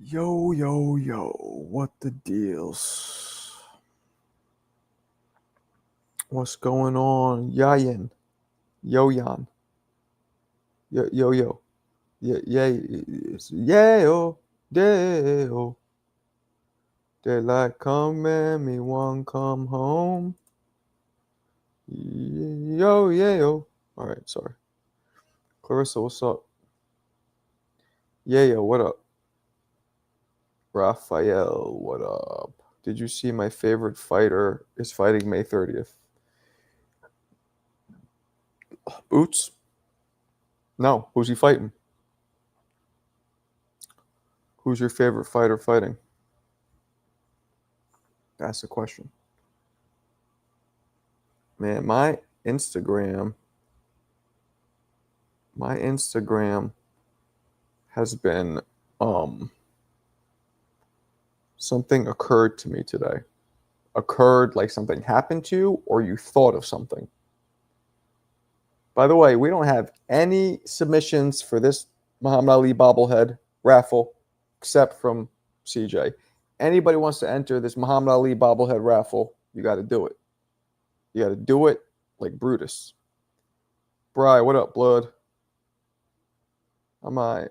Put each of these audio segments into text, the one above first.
Yo, yo, yo, what the deals? What's going on? Yayan. Yo-yan. Yo, yo, yo. Yeah, yeah, yeah, yo, yeah, yo. Daylight come and me one come home. Yo, yeah, yo. All right, sorry. Clarissa, what's up? Yeah, yo, what up? Raphael, what up? Did you see my favorite fighter is fighting May 30th? Boots? No. Who's he fighting? Who's your favorite fighter fighting? That's the question. Man, Instagram my Instagram has been something occurred to me today. Occurred like something happened to you or you thought of something. By the way, we don't have any submissions for this Muhammad Ali bobblehead raffle except from CJ. Anybody wants to enter this Muhammad Ali bobblehead raffle, you got to do it. You got to do it like Brutus. Bri, what up, blood? Am I?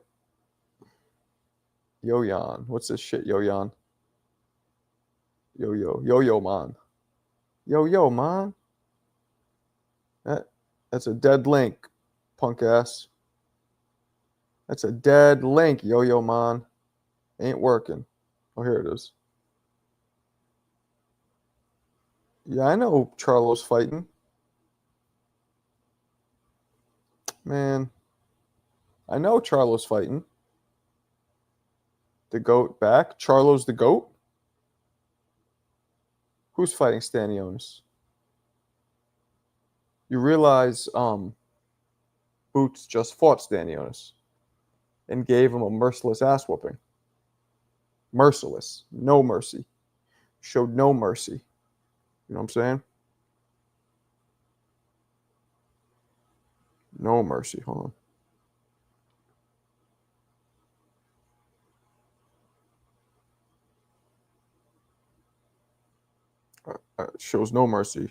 Yo-yan. What's this shit, Yo-yan? Yo-yo man. Yo man. That's a dead link, punk ass. That's a dead link, yo man. Ain't working. Oh, here it is. Yeah, I know Charlo's fighting. Man, I know Charlo's fighting. The GOAT back. Charlo's the GOAT? Who's fighting Stanionis? You realize Boots just fought Stanionis and gave him a merciless ass whooping. Merciless. No mercy. Showed no mercy. You know what I'm saying? No mercy. Hold on. Shows no mercy.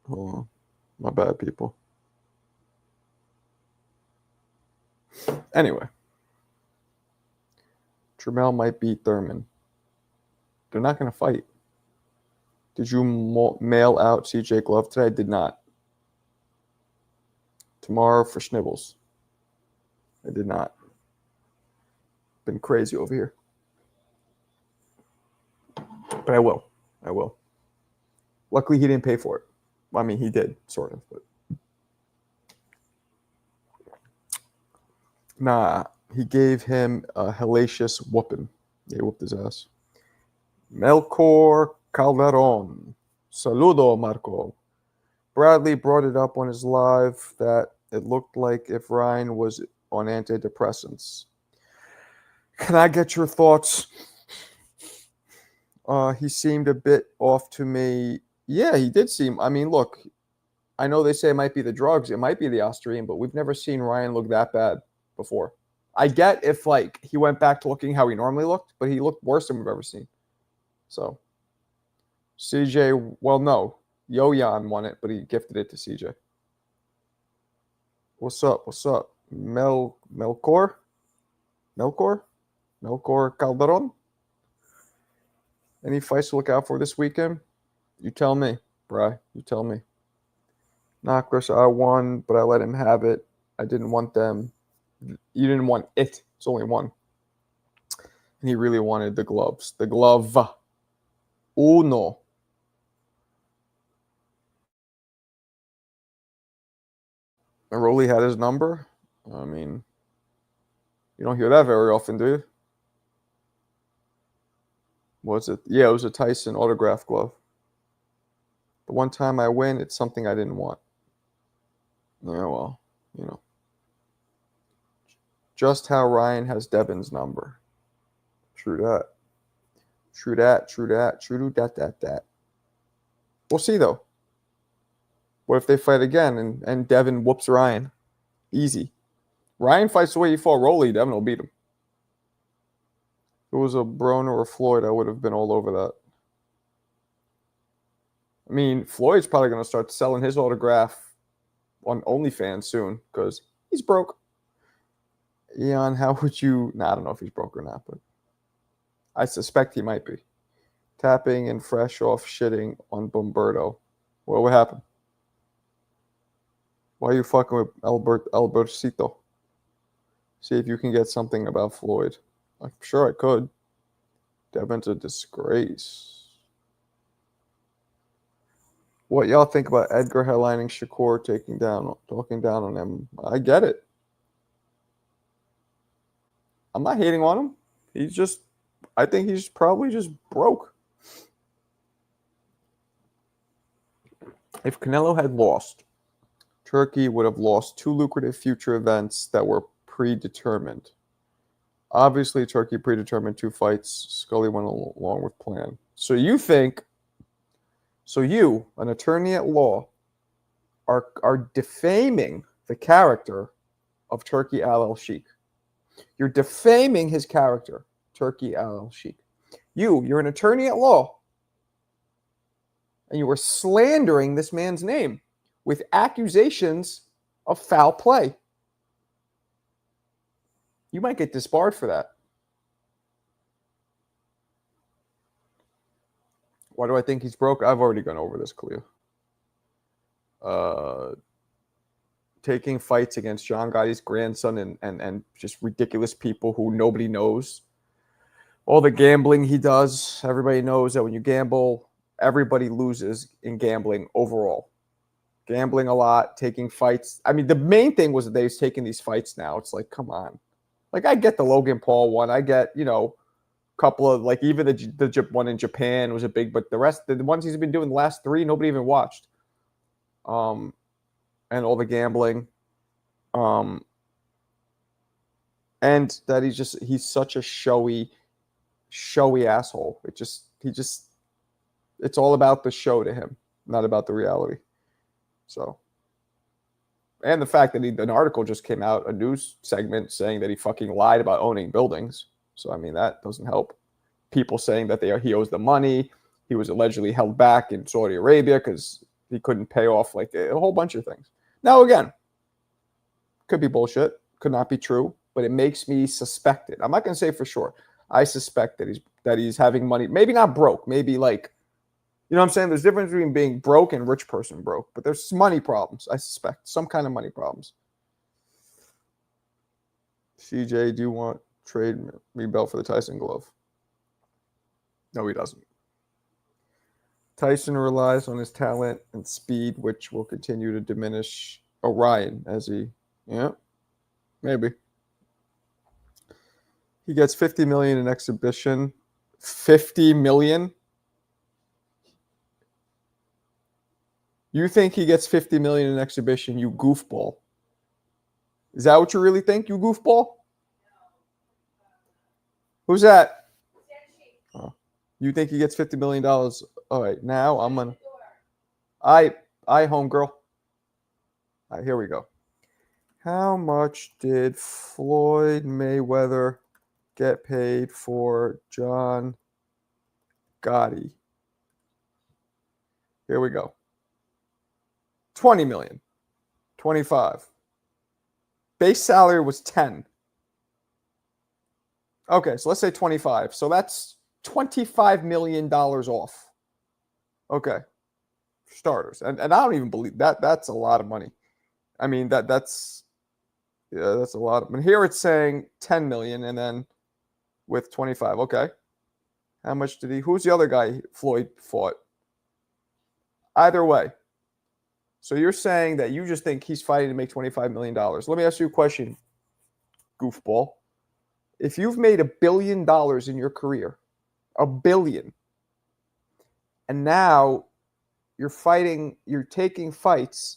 Hold on. My bad, people. Anyway. Tramel might beat Thurman. They're not going to fight. Did you mail out CJ Glove today? I did not. Tomorrow for Schnibbles. I did not. Been crazy over here. But I will. I will. Luckily, he didn't pay for it. I mean, he did, sort of. But nah, he gave him a hellacious whooping. He whooped his ass. Melchor Calderon. Saludo, Marco. Bradley brought it up on his live that it looked like if Ryan was on antidepressants. Can I get your thoughts? He seemed a bit off to me. Yeah, he did seem. I mean, look, I know they say it might be the drugs, it might be the Austrian, but we've never seen Ryan look that bad before. I get if like he went back to looking how he normally looked, but he looked worse than we've ever seen. So CJ, well, no, Yo-yan won it, but he gifted it to CJ. What's up? What's up? Melchor Calderon? Any fights to look out for this weekend? You tell me, Bri. You tell me. Nah, Chris, I won, but I let him have it. I didn't want them. You didn't want it. It's only one. And he really wanted the gloves. The glove. Uno. Rolly had his number. I mean, you don't hear that very often, do you? Was it? Yeah, it was a Tyson autograph glove. The one time I win, it's something I didn't want. Yeah, well, you know. Just how Ryan has Devin's number. True that. True that. True that. True that. We'll see, though. What if they fight again and Devin whoops Ryan? Easy. Ryan fights the way he fought Rolly, Devin will beat him. If it was a Broner or Floyd, I would have been all over that. I mean, Floyd's probably going to start selling his autograph on OnlyFans soon because he's broke. Ian, how would you... I don't know if he's broke or not, but I suspect he might be. Tapping and fresh off shitting on Bomberto. What would happen? Why are you fucking with Albertito? See if you can get something about Floyd. I'm sure I could. Devin's a disgrace. What y'all think about Edgar headlining Shakur talking down on him? I get it. I'm not hating on him. I think he's probably just broke. If Canelo had lost, Turkey would have lost 2 lucrative future events that were predetermined. Obviously, Turkey predetermined 2 fights. Scully went along with plan. So you, an attorney at law, are defaming the character of Turkey Al-Sheikh. You're defaming his character, Turkey Al-Sheikh. You're an attorney at law, and you were slandering this man's name with accusations of foul play. You might get disbarred for that. Why do I think he's broke? I've already gone over this, Cleo. Taking fights against John Gotti's grandson and just ridiculous people who nobody knows. All the gambling he does, everybody knows that when you gamble, everybody loses in gambling overall. Gambling a lot, taking fights. I mean, the main thing was that he's taking these fights now. It's like, come on. Like, I get the Logan Paul one. I get, a couple of, like, even the one in Japan was a big, but the rest, the ones he's been doing the last 3, nobody even watched. And all the gambling. And that he's such a showy asshole. It's all about the show to him, not about the reality. So, and the fact that an article just came out, a news segment saying that he fucking lied about owning buildings. So, I mean, that doesn't help. People saying that he owes the money. He was allegedly held back in Saudi Arabia because he couldn't pay off, like, a whole bunch of things. Now, again, could be bullshit, could not be true, but it makes me suspect it. I'm not going to say for sure. I suspect that he's having money, maybe not broke, maybe like, you know what I'm saying? There's a difference between being broke and rich person broke, but there's money problems, I suspect. Some kind of money problems. CJ, do you want trade rebelt for the Tyson glove? No, he doesn't. Tyson relies on his talent and speed, which will continue to diminish Orion maybe. He gets $50 million in exhibition. $50 million? You think he gets $50 million in exhibition, you goofball. Is that what you really think, you goofball? Who's that? Oh. You think he gets $50 million? All right, now I'm going to... I homegirl. All right, here we go. How much did Floyd Mayweather get paid for John Gotti? Here we go. 20 million. 25. Base salary was 10. Okay, so let's say 25. So that's $25 million off. Okay. Starters. And I don't even believe that. That's a lot of money. I mean, that's a lot. But here it's saying 10 million and then with 25. Okay. How much did he? Who's the other guy Floyd fought? Either way. So you're saying that you just think he's fighting to make $25 million. Let me ask you a question, goofball. If you've made $1 billion in your career, $1 billion, and now you're taking fights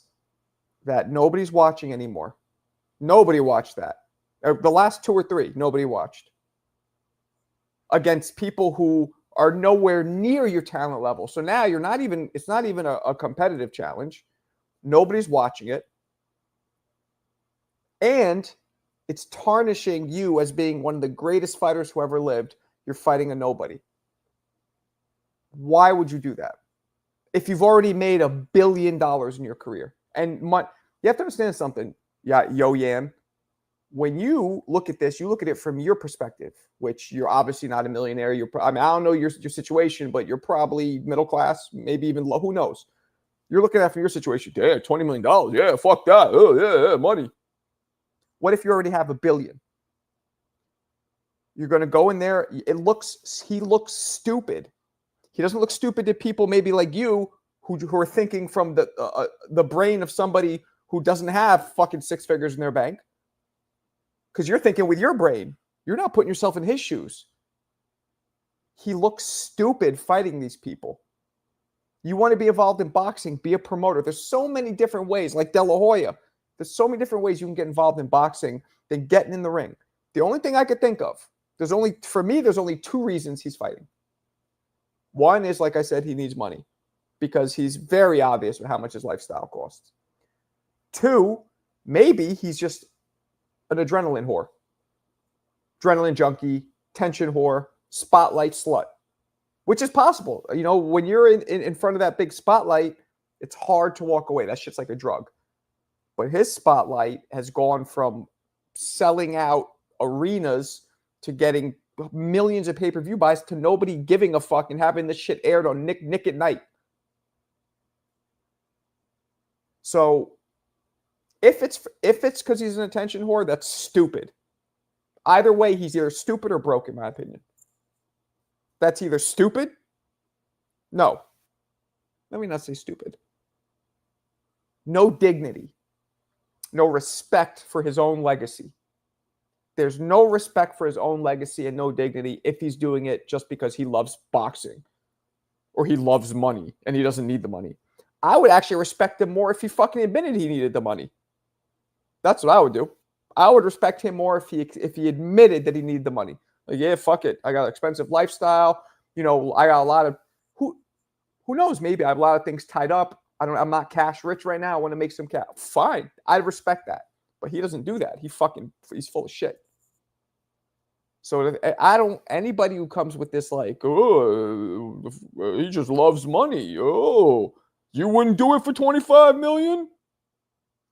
that nobody's watching anymore. Nobody watched that. The last 2 or 3, nobody watched. Against people who are nowhere near your talent level. So now it's not even a competitive challenge. Nobody's watching it. And it's tarnishing you as being one of the greatest fighters who ever lived. You're fighting a nobody. Why would you do that? If you've already made $1 billion in your career. And you have to understand something, Yo Yan. When you look at this, you look at it from your perspective, which you're obviously not a millionaire. I don't know your situation, but you're probably middle class, maybe even low. Who knows? You're looking at it from your situation. Yeah, $20 million. Yeah, fuck that. Oh, yeah, money. What if you already have $1 billion? You're going to go in there. He looks stupid. He doesn't look stupid to people maybe like you who are thinking from the brain of somebody who doesn't have fucking 6 figures in their bank. Because you're thinking with your brain. You're not putting yourself in his shoes. He looks stupid fighting these people. You want to be involved in boxing, be a promoter. There's so many different ways, like De La Hoya. There's so many different ways you can get involved in boxing than getting in the ring. The only thing I could think of, there's only 2 reasons he's fighting. One is, like I said, he needs money because he's very obvious with how much his lifestyle costs. 2, maybe he's just an adrenaline whore, adrenaline junkie, tension whore, spotlight slut, which is possible. You know, when you're in front of that big spotlight, it's hard to walk away. That shit's like a drug. But his spotlight has gone from selling out arenas to getting millions of pay-per-view buys to nobody giving a fuck and having this shit aired on Nick at Night. So if it's because he's an attention whore, that's stupid. Either way, he's either stupid or broke, in my opinion. That's either stupid. No. Let me not say stupid. No dignity. No respect for his own legacy. There's no respect for his own legacy and no dignity if he's doing it just because he loves boxing or he loves money and he doesn't need the money. I would actually respect him more if he fucking admitted he needed the money. That's what I would do. I would respect him more if he admitted that he needed the money. Like, yeah, fuck it. I got an expensive lifestyle. You know, I got a lot of who knows? Maybe I have a lot of things tied up. I'm not cash rich right now. I want to make some cash. Fine. I respect that. But he doesn't do that. He's full of shit. So anybody who comes with this like, oh, he just loves money. Oh, you wouldn't do it for $25 million?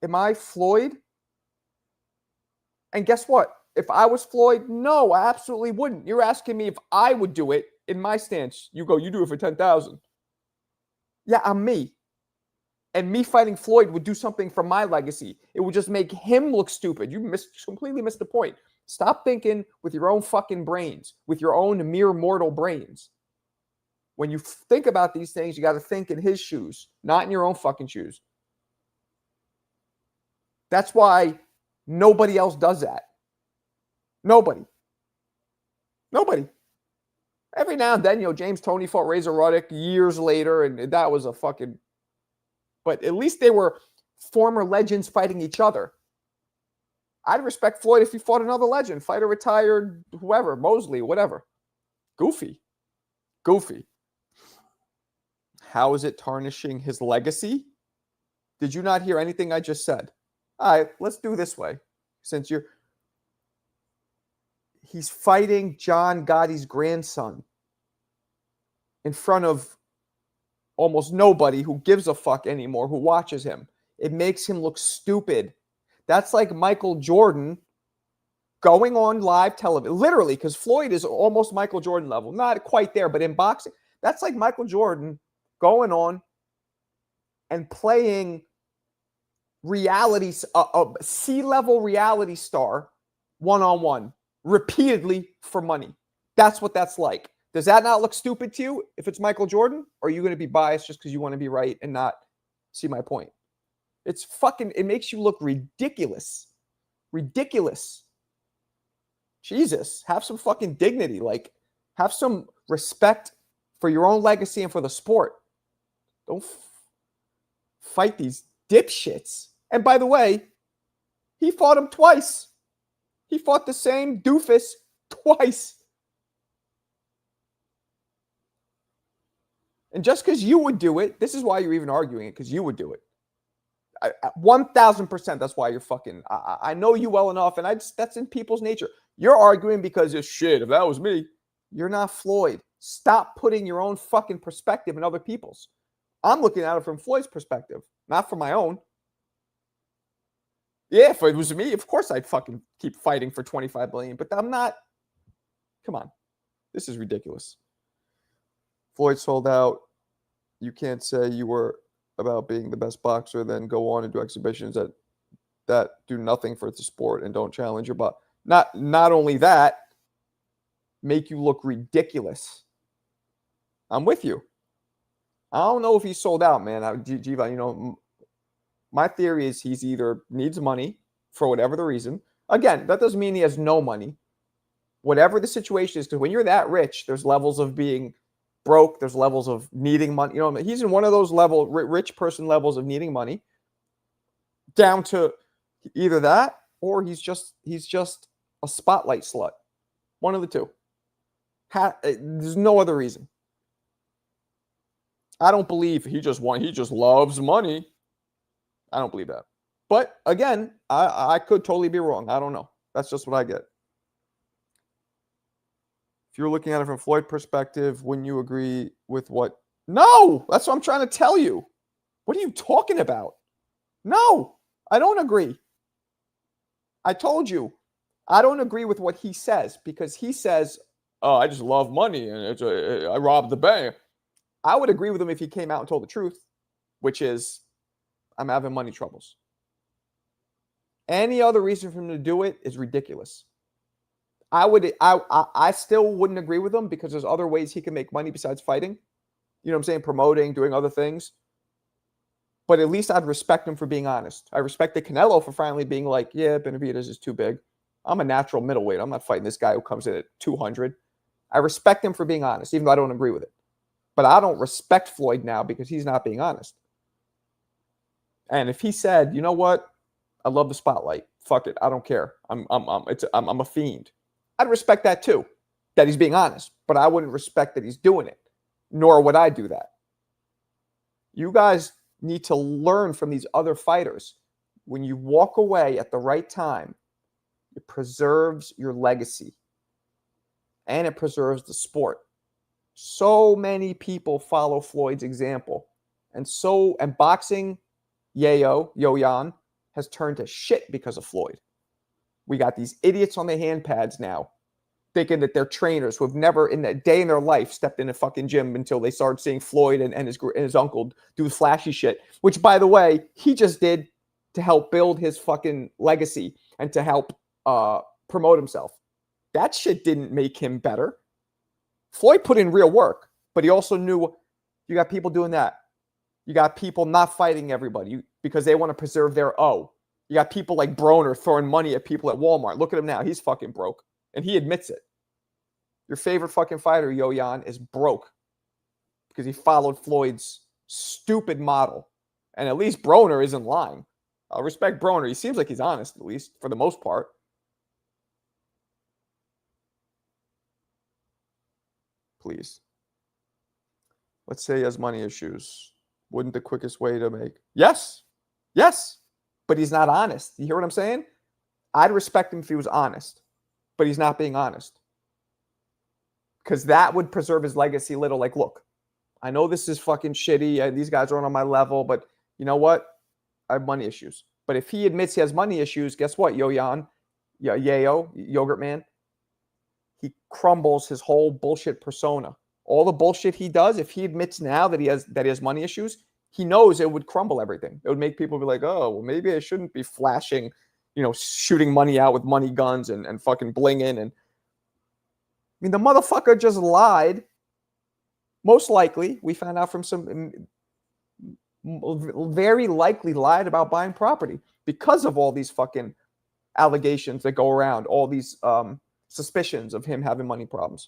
Am I Floyd? And guess what? If I was Floyd, no, I absolutely wouldn't. You're asking me if I would do it in my stance. You do it for 10,000. Yeah, I'm me. And me fighting Floyd would do something for my legacy. It would just make him look stupid. You completely missed the point. Stop thinking with your own fucking brains, with your own mere mortal brains. When you think about these things, you got to think in his shoes, not in your own fucking shoes. That's why nobody else does that. Nobody. Every now and then, James Toney fought Razor Ruddock years later, and that was a fucking... But at least they were former legends fighting each other. I'd respect Floyd if he fought another legend, fighter, retired, whoever, Mosley, whatever. Goofy. How is it tarnishing his legacy? Did you not hear anything I just said? All right, let's do this way. He's fighting John Gotti's grandson in front of almost nobody who gives a fuck anymore, who watches him. It makes him look stupid. That's like Michael Jordan going on live television, literally, because Floyd is almost Michael Jordan level. Not quite there, but in boxing, that's like Michael Jordan going on and playing a C-level reality star one-on-one repeatedly for money. That's what that's like. Does that not look stupid to you if it's Michael Jordan? Or are you going to be biased just because you want to be right and not see my point? It makes you look ridiculous. Ridiculous. Jesus, have some fucking dignity. Like, have some respect for your own legacy and for the sport. Don't fight these dipshits. And by the way, he fought him twice. He fought the same doofus twice. And just because you would do it, this is why you're even arguing it, because you would do it. 1,000%, that's why you're fucking. I know you well enough, and that's in people's nature. You're arguing because it's shit. If that was me, you're not Floyd. Stop putting your own fucking perspective in other people's. I'm looking at it from Floyd's perspective, not from my own. Yeah, if it was me, of course I'd fucking keep fighting for 25 billion, but I'm not. Come on. This is ridiculous. Floyd sold out. You can't say you were about being the best boxer, then go on and do exhibitions that do nothing for the sport and don't challenge your body. Not only that, make you look ridiculous. I'm with you. I don't know if he sold out, man. Jiva, my theory is he's either needs money for whatever the reason. Again, that doesn't mean he has no money. Whatever the situation is, because when you're that rich, there's levels of being broke. There's levels of needing money. He's in one of those rich person levels of needing money, down to either that or he's just a spotlight slut. One of the two. There's no other reason. I don't believe he just loves money. I don't believe that. But again, I could totally be wrong. I don't know. That's just what I get. If you're looking at it from Floyd's perspective, wouldn't you agree with what? No, that's what I'm trying to tell you. What are you talking about? No, I don't agree. I told you, I don't agree with what he says, because he says, oh, I just love money and I robbed the bank. I would agree with him if he came out and told the truth, which is, I'm having money troubles. Any other reason for him to do it is ridiculous. I still wouldn't agree with him, because there's other ways he can make money besides fighting. You know what I'm saying? Promoting, doing other things. But at least I'd respect him for being honest. I respected Canelo for finally being like, yeah, Benavidez is too big. I'm a natural middleweight. I'm not fighting this guy who comes in at 200. I respect him for being honest, even though I don't agree with it. But I don't respect Floyd now because he's not being honest. And if he said, you know what? I love the spotlight. Fuck it. I don't care. I'm a fiend. I'd respect that too, that he's being honest, but I wouldn't respect that he's doing it, nor would I do that. You guys need to learn from these other fighters. When you walk away at the right time, it preserves your legacy and it preserves the sport. So many people follow Floyd's example, and boxing, Yo-Yan, has turned to shit because of Floyd. We got these idiots on the hand pads now thinking that they're trainers who have never in a day in their life stepped in a fucking gym until they started seeing Floyd and his uncle do flashy shit, which, by the way, he just did to help build his fucking legacy and to help promote himself. That shit didn't make him better. Floyd put in real work, but he also knew you got people doing that. You got people not fighting everybody because they want to preserve their O. You got people like Broner throwing money at people at Walmart. Look at him now. He's fucking broke. And he admits it. Your favorite fucking fighter, Yo-Yan, is broke because he followed Floyd's stupid model. And at least Broner isn't lying. I'll respect Broner. He seems like he's honest, at least, for the most part. Please. Let's say he has money issues. Wouldn't the quickest way to make... Yes. Yes. But he's not honest. You hear what I'm saying? I'd respect him if he was honest. But he's not being honest. Because that would preserve his legacy a little. Like, look, I know this is fucking shitty. These guys aren't on my level. But you know what? I have money issues. But if he admits he has money issues, guess what, Yo-Yan? Yogurt Man? He crumbles his whole bullshit persona. All the bullshit he does, if he admits now that he has money issues, he knows it would crumble everything. It would make people be like, oh, well, maybe I shouldn't be flashing, shooting money out with money guns and fucking blinging. And I mean, the motherfucker just lied. Most likely, we found out from some very likely lied about buying property because of all these fucking allegations that go around, all these suspicions of him having money problems.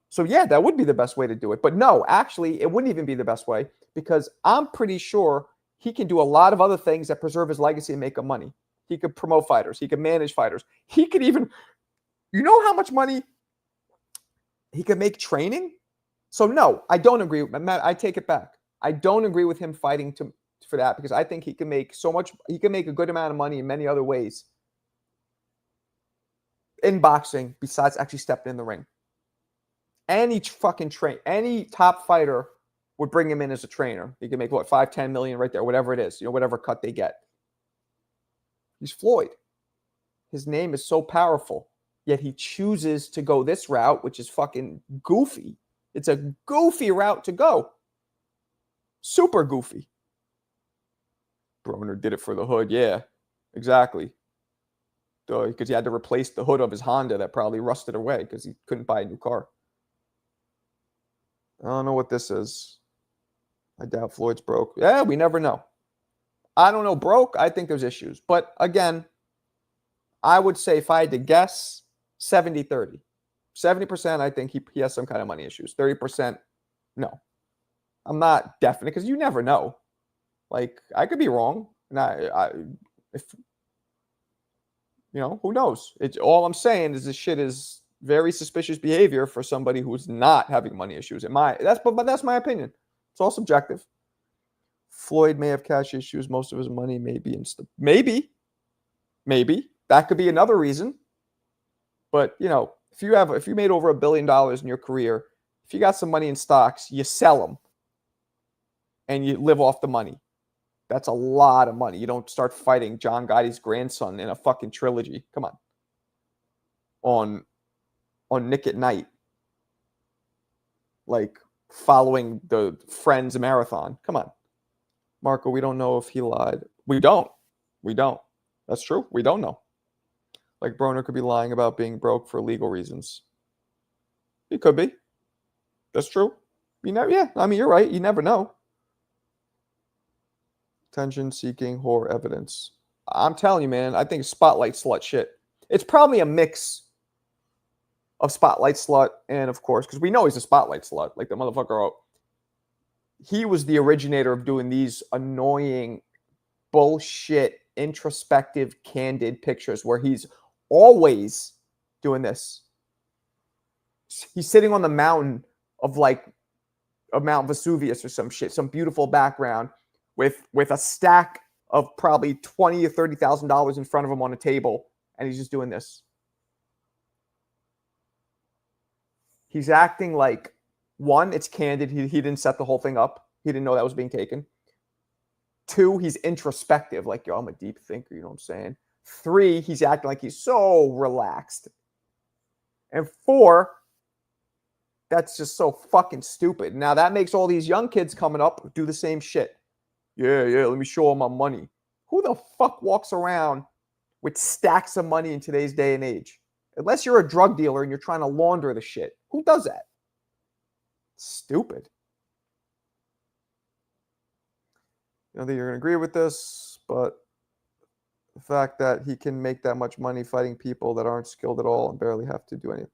So yeah, that would be the best way to do it. But no, actually, it wouldn't even be the best way, because I'm pretty sure he can do a lot of other things that preserve his legacy and make him money. He could promote fighters. He could manage fighters. He could even, you know how much money he could make training? So no, I don't agree with Matt. I take it back. I don't agree with him fighting for that because I think he can make so much. He can make a good amount of money in many other ways in boxing besides actually stepping in the ring. Any fucking any top fighter would bring him in as a trainer. He can make what, 5-10 million right there, whatever it is, whatever cut they get. He's Floyd. His name is so powerful, yet he chooses to go this route, which is fucking goofy. It's a goofy route to go. Super goofy. Broner did it for the hood. Yeah, exactly. Because he had to replace the hood of his Honda that probably rusted away because he couldn't buy a new car. I don't know what this is. I doubt Floyd's broke. Yeah, we never know. I don't know. Broke, I think there's issues. But again, I would say if I had to guess, 70-30. 70%, I think he has some kind of money issues. 30%, no. I'm not definite because you never know. Like, I could be wrong. And who knows? It's all I'm saying is this shit is very suspicious behavior for somebody who's not having money issues. But that's my opinion. It's all subjective. Floyd may have cash issues. Most of his money may be maybe that could be another reason. But if you made over $1 billion in your career, if you got some money in stocks, you sell them and you live off the money. That's a lot of money. You don't start fighting John Gotti's grandson in a fucking trilogy. Come on. On Nick at Night. Like following the Friends marathon. Come on. Marco, we don't know if he lied. We don't. That's true. We don't know. Like Broner could be lying about being broke for legal reasons. He could be. That's true. Yeah, I mean, you're right. You never know. Attention-seeking whore evidence. I'm telling you, man, I think spotlight slut shit. It's probably a mix of spotlight slut and, of course, because we know he's a spotlight slut. Like the motherfucker, he was the originator of doing these annoying, bullshit, introspective, candid pictures where he's always doing this. He's sitting on the mountain of like a Mount Vesuvius or some shit, some beautiful background with a stack of probably $20,000 or $30,000 in front of him on a table, and he's just doing this. He's acting like, one, it's candid. He didn't set the whole thing up. He didn't know that was being taken. 2, he's introspective, like, yo, I'm a deep thinker, you know what I'm saying? 3, he's acting like he's so relaxed. And 4, that's just so fucking stupid. Now, that makes all these young kids coming up do the same shit. Yeah, let me show them my money. Who the fuck walks around with stacks of money in today's day and age? Unless you're a drug dealer and you're trying to launder the shit. Who does that? Stupid. I don't think you're going to agree with this, but the fact that he can make that much money fighting people that aren't skilled at all and barely have to do anything.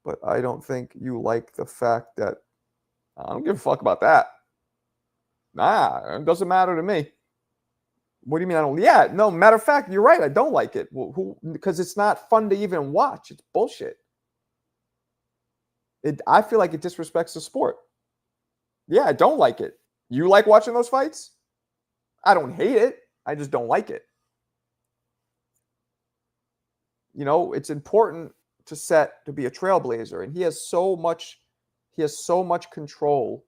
But I don't think you like the fact that I don't give a fuck about that. Nah, it doesn't matter to me. What do you mean I don't? Yeah, no, matter of fact, you're right. I don't like it. Because it's not fun to even watch. It's bullshit. I feel like it disrespects the sport. Yeah, I don't like it. You like watching those fights? I don't hate it. I just don't like it. It's important to be a trailblazer, and he has so much control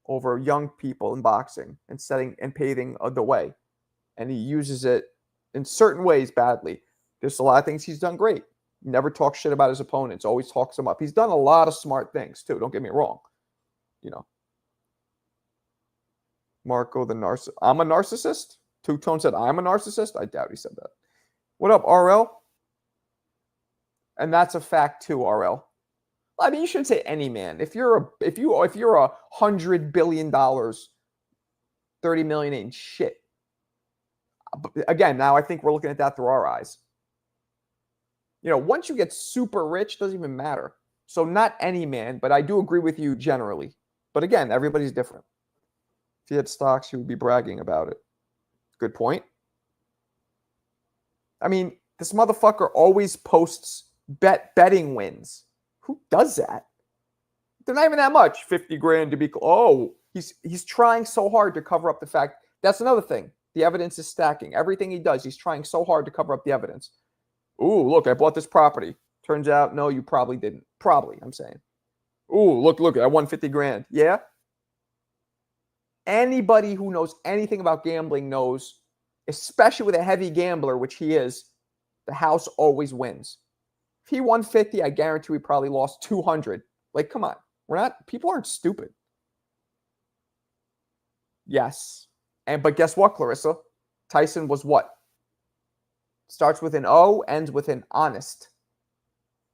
over young people in boxing and setting and paving the way. And he uses it in certain ways badly. There's a lot of things he's done great. Never talks shit about his opponents, always talks them up. He's done a lot of smart things too, don't get me wrong. Marco the narcissist. I'm a narcissist? Two Tone said I'm a narcissist? I doubt he said that. What up, RL? And that's a fact too, RL. I mean, you shouldn't say any man. If you're $100 billion, 30 million ain't shit. Again, now I think we're looking at that through our eyes. Once you get super rich, doesn't even matter. So not any man, but I do agree with you generally. But again, everybody's different. If he had stocks, he would be bragging about it. Good point. I mean, this motherfucker always posts betting wins. Who does that? They're not even that much. 50 grand to be. Oh, he's trying so hard to cover up the fact. That's another thing. The evidence is stacking. Everything he does, he's trying so hard to cover up the evidence. Ooh, look, I bought this property. Turns out, no, you probably didn't. Probably, I'm saying. Ooh, look, I won 50 grand. Yeah? Anybody who knows anything about gambling knows, especially with a heavy gambler, which he is, the house always wins. If he won 50, I guarantee he probably lost 200. Like, come on. People aren't stupid. Yes. But guess what, Clarissa? Tyson was what? Starts with an O, ends with an honest.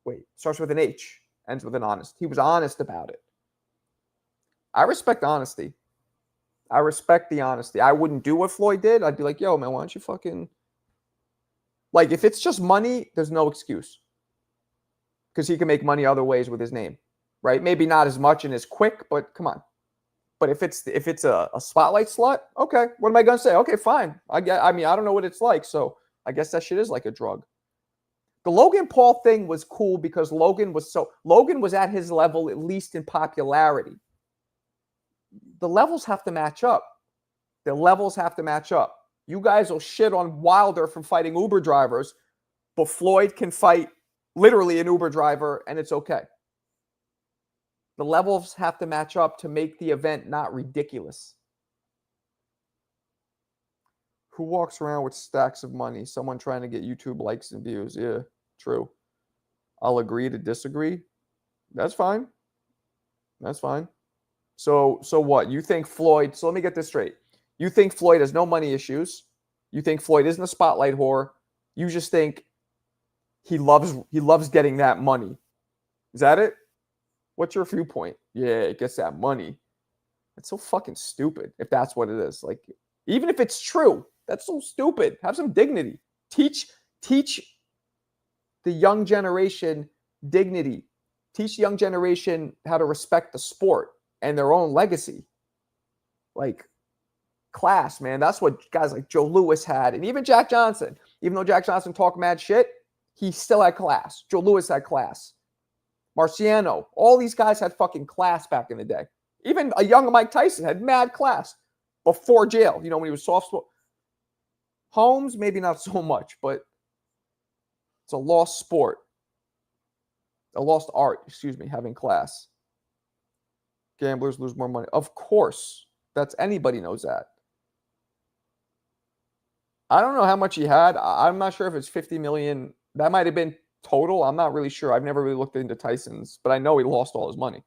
Wait, starts with an H, ends with an honest. He was honest about it. I respect honesty. I respect the honesty. I wouldn't do what Floyd did. I'd be like, yo, man, why don't you fucking... Like, if it's just money, there's no excuse. Because he can make money other ways with his name, right? Maybe not as much and as quick, but come on. But if it's a spotlight slut, okay, what am I going to say? Okay, fine. I mean, I don't know what it's like, so I guess that shit is like a drug. The Logan Paul thing was cool because Logan was at his level, at least in popularity. The levels have to match up. The levels have to match up. You guys will shit on Wilder from fighting Uber drivers, but Floyd can fight literally an Uber driver, and it's okay. The levels have to match up to make the event not ridiculous. Who walks around with stacks of money? Someone trying to get YouTube likes and views. Yeah, true. I'll agree to disagree. That's fine. That's fine. So what? You think Floyd... So let me get this straight. You think Floyd has no money issues. You think Floyd isn't a spotlight whore. You just think he loves getting that money. Is that it? What's your viewpoint? Yeah, it gets that money. It's so fucking stupid if that's what it is. Like, even if it's true, that's so stupid. Have some dignity. Teach the young generation dignity. Teach the young generation how to respect the sport and their own legacy. Like, class, man. That's what guys like Joe Louis had. And even Jack Johnson. Even though Jack Johnson talked mad shit, he still had class. Joe Louis had class. Marciano. All these guys had fucking class back in the day. Even a young Mike Tyson had mad class before jail. You know, when he was soft. Holmes, maybe not so much, but it's a lost sport. A lost art, having class. Gamblers lose more money. Of course. Anybody knows that. I don't know how much he had. I'm not sure if it's 50 million. That might have been total. I'm not really sure. I've never really looked into Tyson's, but I know he lost all his money.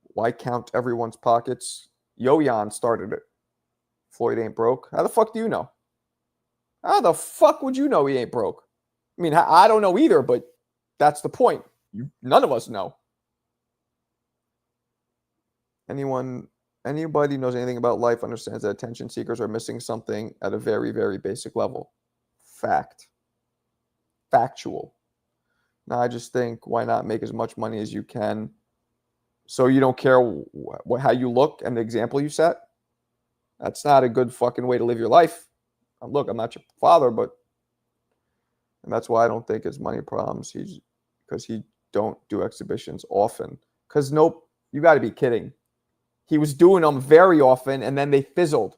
Why count everyone's pockets? Yo-Yan started it. Floyd ain't broke. How the fuck do you know? How the fuck would you know he ain't broke? I mean, I don't know either, but that's the point. None of us know. Anybody knows anything about life understands that attention seekers are missing something at a very, very basic level. Factual. Now, I just think, why not make as much money as you can so you don't care how you look and the example you set? That's not a good fucking way to live your life. Look, I'm not your father, and that's why I don't think it's money problems. Because he don't do exhibitions often. Because nope, you got to be kidding. He was doing them very often, and then they fizzled.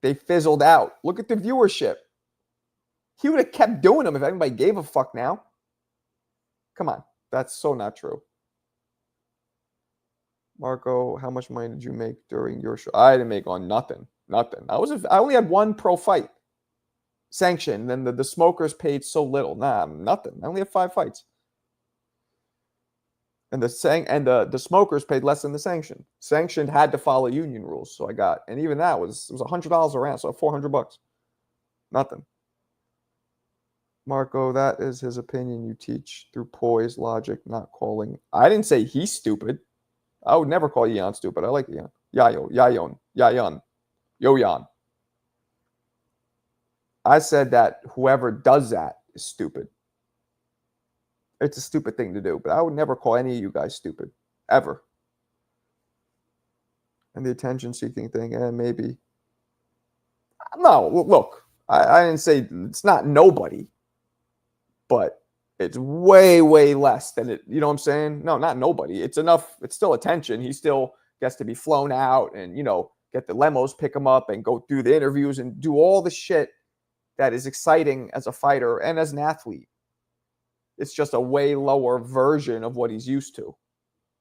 They fizzled out. Look at the viewership. He would have kept doing them if anybody gave a fuck now. Come on. That's so not true. Marco, how much money did you make during your show? I didn't make on nothing. Nothing. I only had one pro fight sanction. Then the smokers paid so little. Nah, nothing. I only had 5 fights. And the smokers paid less than the sanction. Sanctioned had to follow union rules, so and even that was $100 a round, so $400. Nothing. Marco, that is his opinion. You teach through poise, logic, not calling. I didn't say he's stupid. I would never call Yan stupid. I like Yan. Yo-Yan. I said that whoever does that is stupid. It's a stupid thing to do, but I would never call any of you guys stupid, ever. And the attention-seeking thing, maybe. No, look, I didn't say it's not nobody, but it's way, way less than it. You know what I'm saying? No, not nobody. It's enough. It's still attention. He still gets to be flown out and, get the lemos, pick him up and go through the interviews and do all the shit that is exciting as a fighter and as an athlete. It's just a way lower version of what he's used to.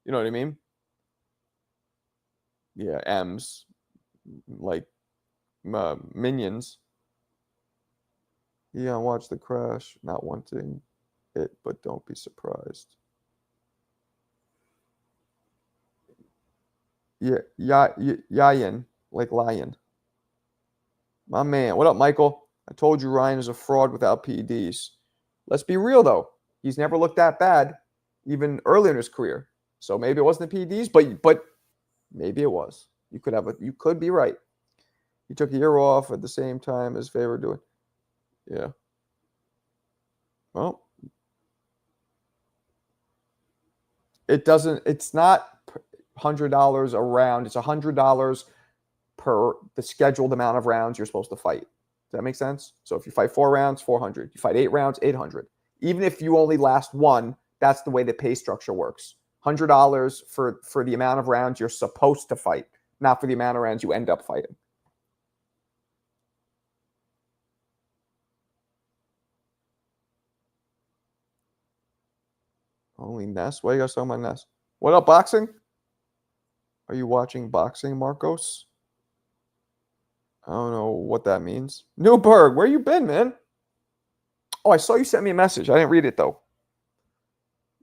You know what I mean? Yeah, M's like minions. Yeah, watch the crash, not wanting it, but don't be surprised. Yeah, Yayan, like lion. My man, what up, Michael? I told you Ryan is a fraud without PEDs. Let's be real though. He's never looked that bad, even early in his career. So maybe it wasn't the PEDs, but maybe it was. You could be right. He took a year off at the same time as Favor doing. Yeah. Well, it's not $100 a round. It's $100 per the scheduled amount of rounds you're supposed to fight. Does that make sense? So if you fight 4 rounds, 400. You fight 8 rounds, 800. Even if you only last one, that's the way the pay structure works. $100 for the amount of rounds you're supposed to fight, not for the amount of rounds you end up fighting. Only Ness? Why you guys talking about Ness? What up, boxing? Are you watching boxing, Marcos? I don't know what that means. Newberg, where you been, man? Oh, I saw you sent me a message. I didn't read it, though.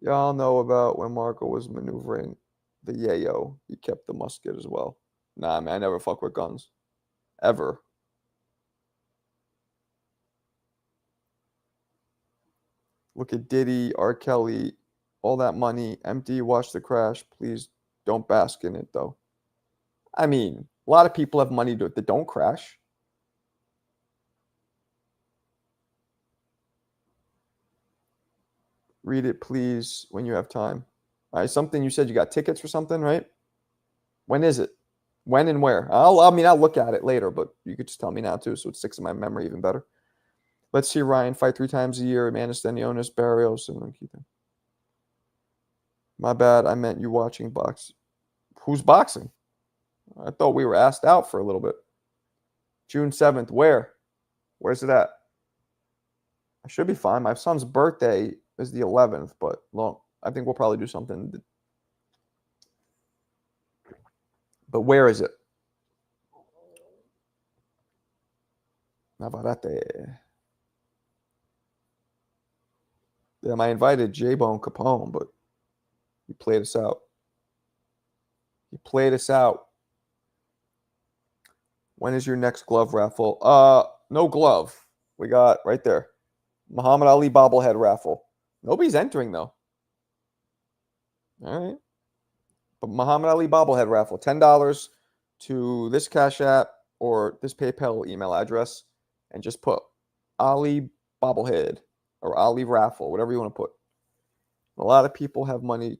Y'all know about when Marco was maneuvering the yayo. He kept the musket as well. Nah, man, I never fuck with guns. Ever. Look at Diddy, R. Kelly, all that money, empty, watch the crash. Please don't bask in it, though. I mean, a lot of people have money that don't crash. Read it, please, when you have time. All right, something you said you got tickets for something, right? When is it? When and where? I'll look at it later, but you could just tell me now, too, so it sticks in my memory even better. Let's see Ryan fight 3 times a year. Amanda Stenionis, Barrios, and Keith. My bad. I meant you watching box. Who's boxing? I thought we were asked out for a little bit. June 7th. Where? Where's it at? I should be fine. My son's birthday is the 11th, but I think we'll probably do something. But where is it? Navarrete. Damn, I invited J-Bone Capone, but he played us out. He played us out. When is your next glove raffle? No glove. We got right there. Muhammad Ali bobblehead raffle. Nobody's entering though. All right. But Muhammad Ali bobblehead raffle. $10 to this Cash App or this PayPal email address. And just put Ali bobblehead or Ali raffle, whatever you want to put. A lot of people have money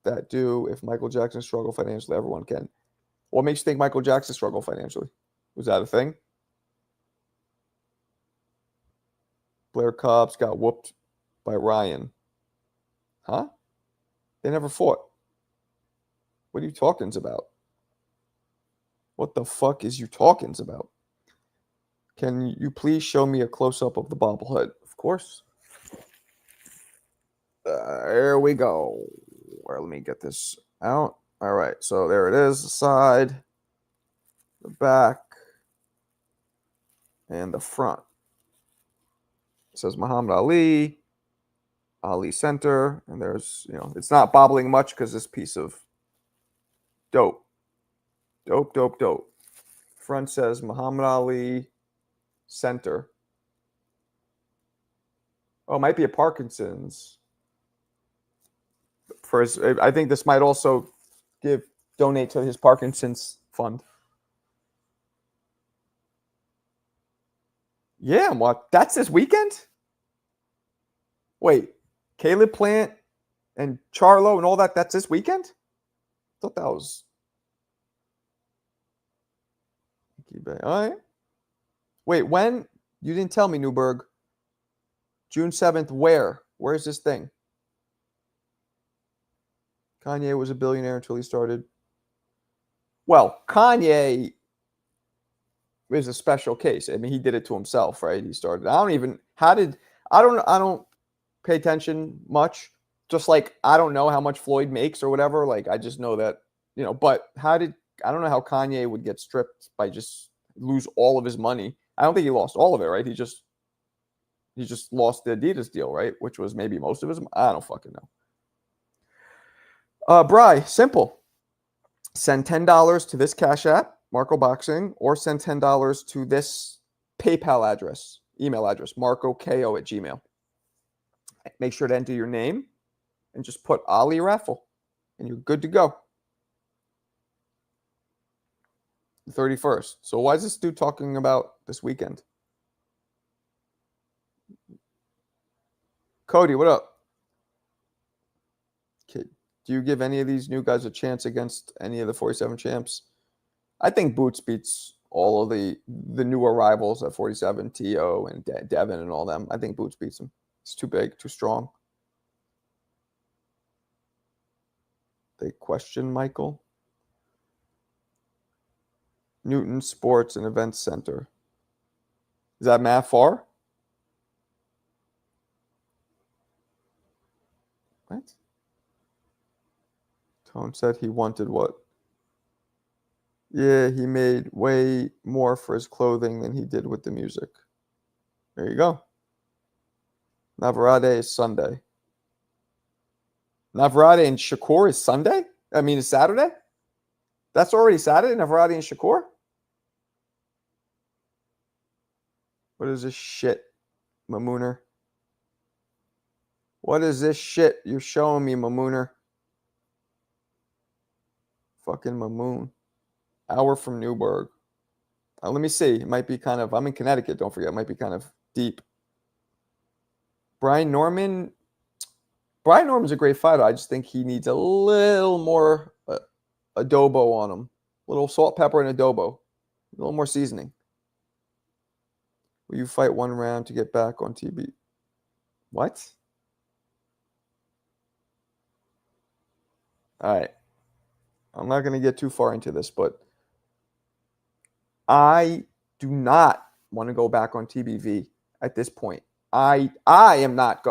that do. If Michael Jackson struggled financially, everyone can. What makes you think Michael Jackson struggled financially? Was that a thing? Blair Cobbs got whooped by Ryan. Huh? They never fought. What are you talking about? What the fuck is you talking about? Can you please show me a close-up of the bobblehead? Of course. There we go. Let me get this out. All right, so there it is. The side, the back, and the front. It says Muhammad Ali, Ali Center, and there's, it's not bobbling much because this piece of dope. Front says Muhammad Ali Center. Oh, it might be a Parkinson's. I think this might also donate to his Parkinson's fund. Yeah, what? That's this weekend? Wait, Caleb Plant and Charlo and all that's this weekend? I thought that was. All right. Wait, when? You didn't tell me, Newberg. June 7th, where? Where's this thing? Kanye was a billionaire until he started. Well, Kanye is a special case. I mean, he did it to himself, right? He started. I don't pay attention much. Just like I don't know how much Floyd makes or whatever. Like I just know that, but I don't know how Kanye would get stripped by just lose all of his money. I don't think he lost all of it, right? He just lost the Adidas deal, right? Which was maybe most of his. I don't fucking know. Bry, simple. Send $10 to this Cash App, Marco Boxing, or send $10 to this PayPal address, email address, marcoko@gmail. Make sure to enter your name and just put Ali Raffle, and you're good to go. The 31st. So why is this dude talking about this weekend? Cody, what up? Kid, do you give any of these new guys a chance against any of the 47 champs? I think Boots beats all of the new arrivals at 47, T.O. and Devin and all them. I think Boots beats him. He's too big, too strong. They question Michael. Newton Sports and Events Center. Is that Matt Farr? What? Tone said he wanted what? Yeah, he made way more for his clothing than he did with the music. There you go. Navarrete is Sunday. Navarrete and Shakur is Sunday? I mean, it's Saturday? That's already Saturday, Navarrete and Shakur? What is this shit, Mamooner? What is this shit you're showing me, Mamooner? Fucking Mamoon. Hour from Newburgh. Let me see. It might be kind of, I'm in Connecticut, don't forget. It might be kind of deep. Brian Norman's a great fighter. I just think he needs a little more adobo on him. A little salt, pepper, and adobo. A little more seasoning. Will you fight one round to get back on TV? What? All right. I'm not going to get too far into this, but I do not want to go back on TBV at this point. I am not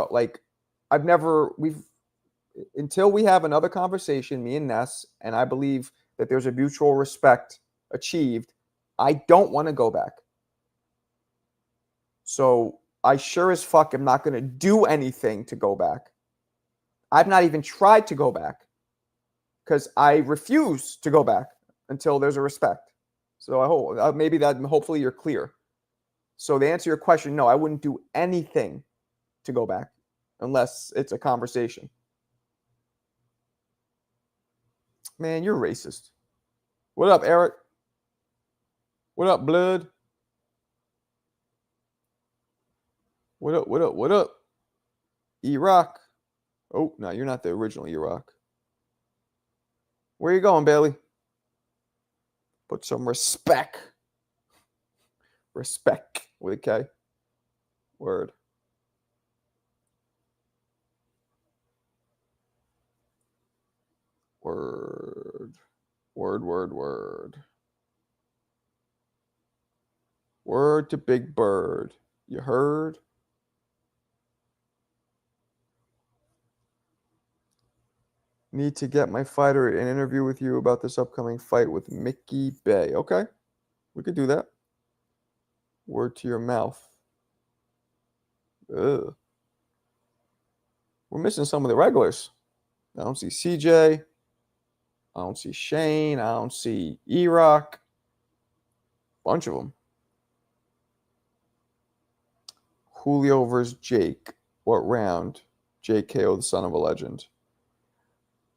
until we have another conversation, me and Ness, and I believe that there's a mutual respect achieved, I don't want to go back. So I sure as fuck am not going to do anything to go back. I've not even tried to go back because I refuse to go back until there's a respect. So I hope hopefully you're clear. So to answer your question, no, I wouldn't do anything to go back unless it's a conversation. Man, you're racist. What up, Eric? What up, Blood? What up, what up, what up? E-Rock. Oh, no, you're not the original E-Rock. Where you going, Bailey? Put some respect. Respect with a K. Word. Word. Word, word, word. Word to Big Bird. You heard? Need to get my fighter an interview with you about this upcoming fight with Mickey Bay. Okay. We could do that. Word to your mouth. Ugh. We're missing some of the regulars. I don't see CJ. I don't see Shane. I don't see E-Rock. Bunch of them. Julio versus Jake. What round? JKO, the son of a legend.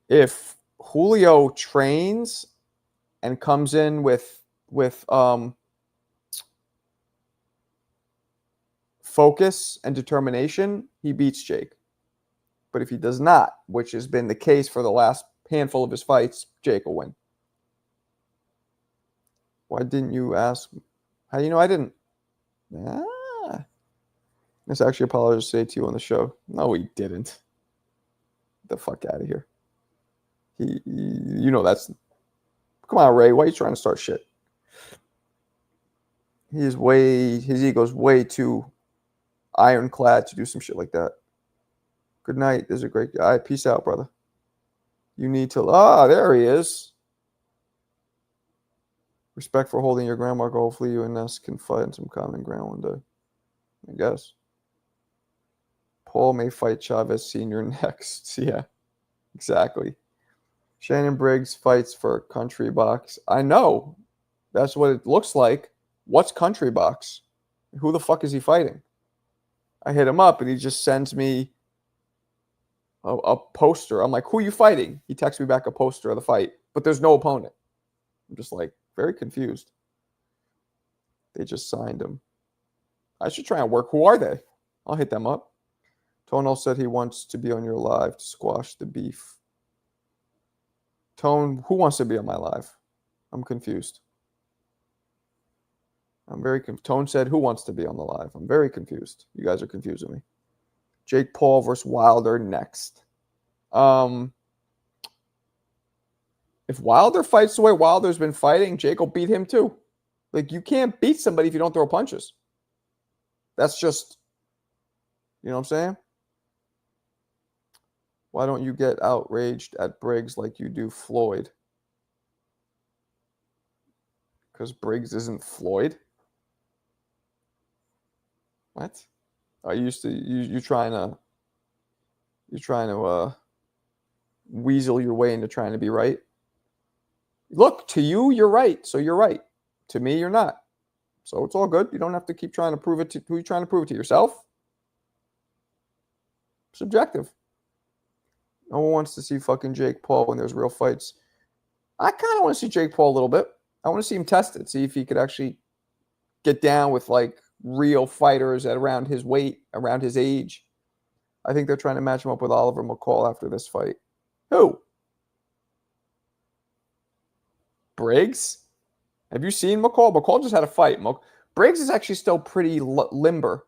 If Julio trains and comes in with focus and determination, he beats Jake. But if he does not, which has been the case for the last handful of his fights, Jake will win. Why didn't you ask? How do you know I didn't? Let's actually apologize to say to you on the show. No, he didn't. Get the fuck out of here. You know that's. Come on, Ray. Why are you trying to start shit? His ego's way too ironclad to do some shit like that. Good night. There's a great guy. Peace out, brother. You need to. There he is. Respect for holding your ground, Marco. Hopefully you and Ness can find some common ground one day. I guess. Paul may fight Chavez Sr. next. Yeah, exactly. Shannon Briggs fights for Country Box. I know. That's what it looks like. What's Country Box? Who the fuck is he fighting? I hit him up and he just sends me a poster. I'm like, who are you fighting? He texts me back a poster of the fight, but there's no opponent. I'm just like, very confused. They just signed him. I should try and work. Who are they? I'll hit them up. Tonal said he wants to be on your live to squash the beef. Tone, who wants to be on my live? I'm confused. I'm very confused. Tone said, who wants to be on the live? I'm very confused. You guys are confusing me. Jake Paul versus Wilder next. If Wilder fights the way Wilder's been fighting, Jake will beat him too. Like, you can't beat somebody if you don't throw punches. That's just, you know what I'm saying? Why don't you get outraged at Briggs like you do Floyd? Because Briggs isn't Floyd? What? Are you used to you trying to weasel your way into trying to be right? Look, to you, you're right, so you're right. To me, you're not. So it's all good. You don't have to keep trying to prove it to who you trying to prove it to yourself. Subjective. No one wants to see fucking Jake Paul when there's real fights. I kind of want to see Jake Paul a little bit. I want to see him tested, see if he could actually get down with like real fighters at around his weight, around his age. I think they're trying to match him up with Oliver McCall after this fight. Who? Briggs? Have you seen McCall? McCall just had a fight. Briggs is actually still pretty limber.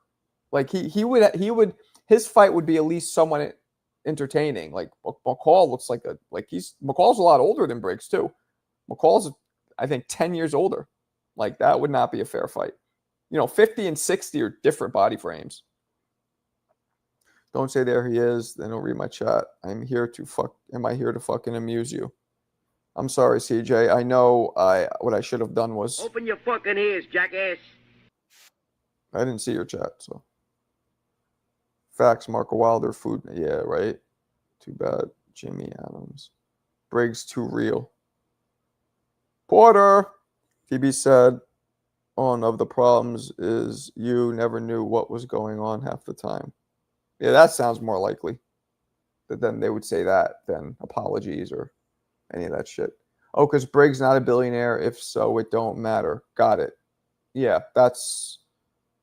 Like he would his fight would be at least somewhat entertaining. Like McCall looks like McCall's a lot older than Briggs too. McCall's I think 10 years older. Like that would not be a fair fight. 50 and 60 are different body frames. Don't say there he is, then don't read my chat. Am I here to fucking amuse you? I'm sorry, CJ. I know what I should have done was open your fucking ears, jackass. I didn't see your chat, so. Facts, Marco Wilder, food. Yeah, right. Too bad. Jimmy Adams. Briggs too real. Porter. TB said, one of the problems is you never knew what was going on half the time. Yeah, that sounds more likely. That then they would say that than apologies or any of that shit. Oh, because Briggs not a billionaire. If so, it don't matter. Got it. Yeah, that's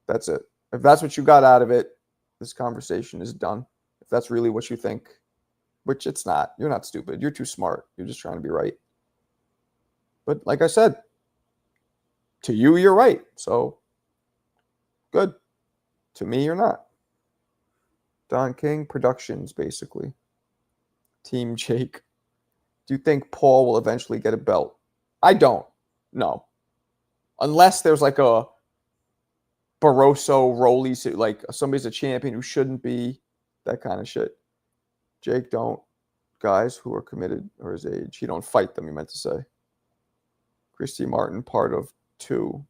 it. If that's what you got out of it, this conversation is done. If that's really what you think, which it's not. You're not stupid. You're too smart. You're just trying to be right. But like I said, to you, you're right. So, good. To me, you're not. Don King Productions, basically. Team Jake. Do you think Paul will eventually get a belt? I don't. No. Unless there's like a Barroso, Rolly, like somebody's a champion who shouldn't be, that kind of shit. Jake don't. Guys who are committed or his age. He don't fight them, you meant to say. Christy Martin, part of 2.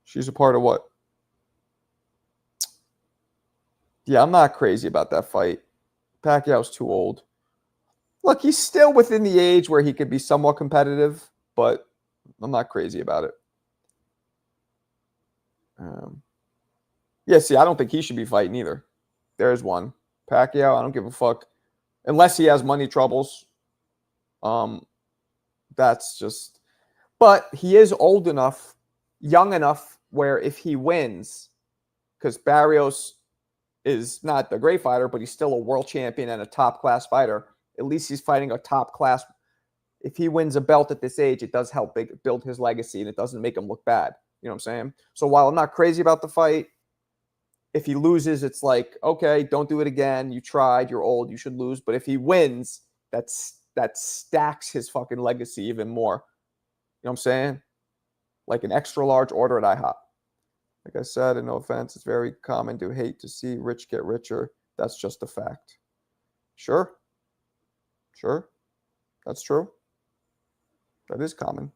She's a part of what? Yeah, I'm not crazy about that fight. Pacquiao's too old. Look, he's still within the age where he could be somewhat competitive, but I'm not crazy about it. Yeah, see, I don't think he should be fighting either. There's one. Pacquiao, I don't give a fuck. Unless he has money troubles. That's just... But he is old enough, young enough, where if he wins, because Barrios is not the great fighter, but he's still a world champion and a top-class fighter. At least he's fighting a top-class. If he wins a belt at this age, it does help build his legacy, and it doesn't make him look bad. You know what I'm saying? So while I'm not crazy about the fight, If he loses, it's like, okay, don't do it again. You tried. You're old. You should lose. But if he wins, that stacks his fucking legacy even more. You know what I'm saying? Like an extra large order at IHOP. Like I said, and no offense, it's very common to hate to see rich get richer. That's just a fact. Sure. Sure. That's true. That is common.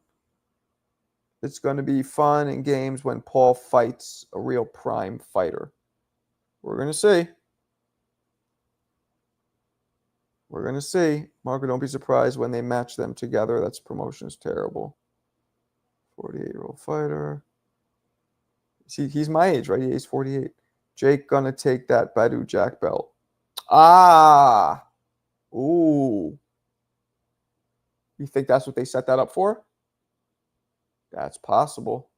It's going to be fun in games when Paul fights a real prime fighter. We're going to see. We're going to see. Marco, don't be surprised when they match them together. That's promotion is terrible. 48-year-old fighter. See, he's my age, right? He's 48. Jake going to take that Badu Jack belt. Ah. Ooh. You think that's what they set that up for? That's possible.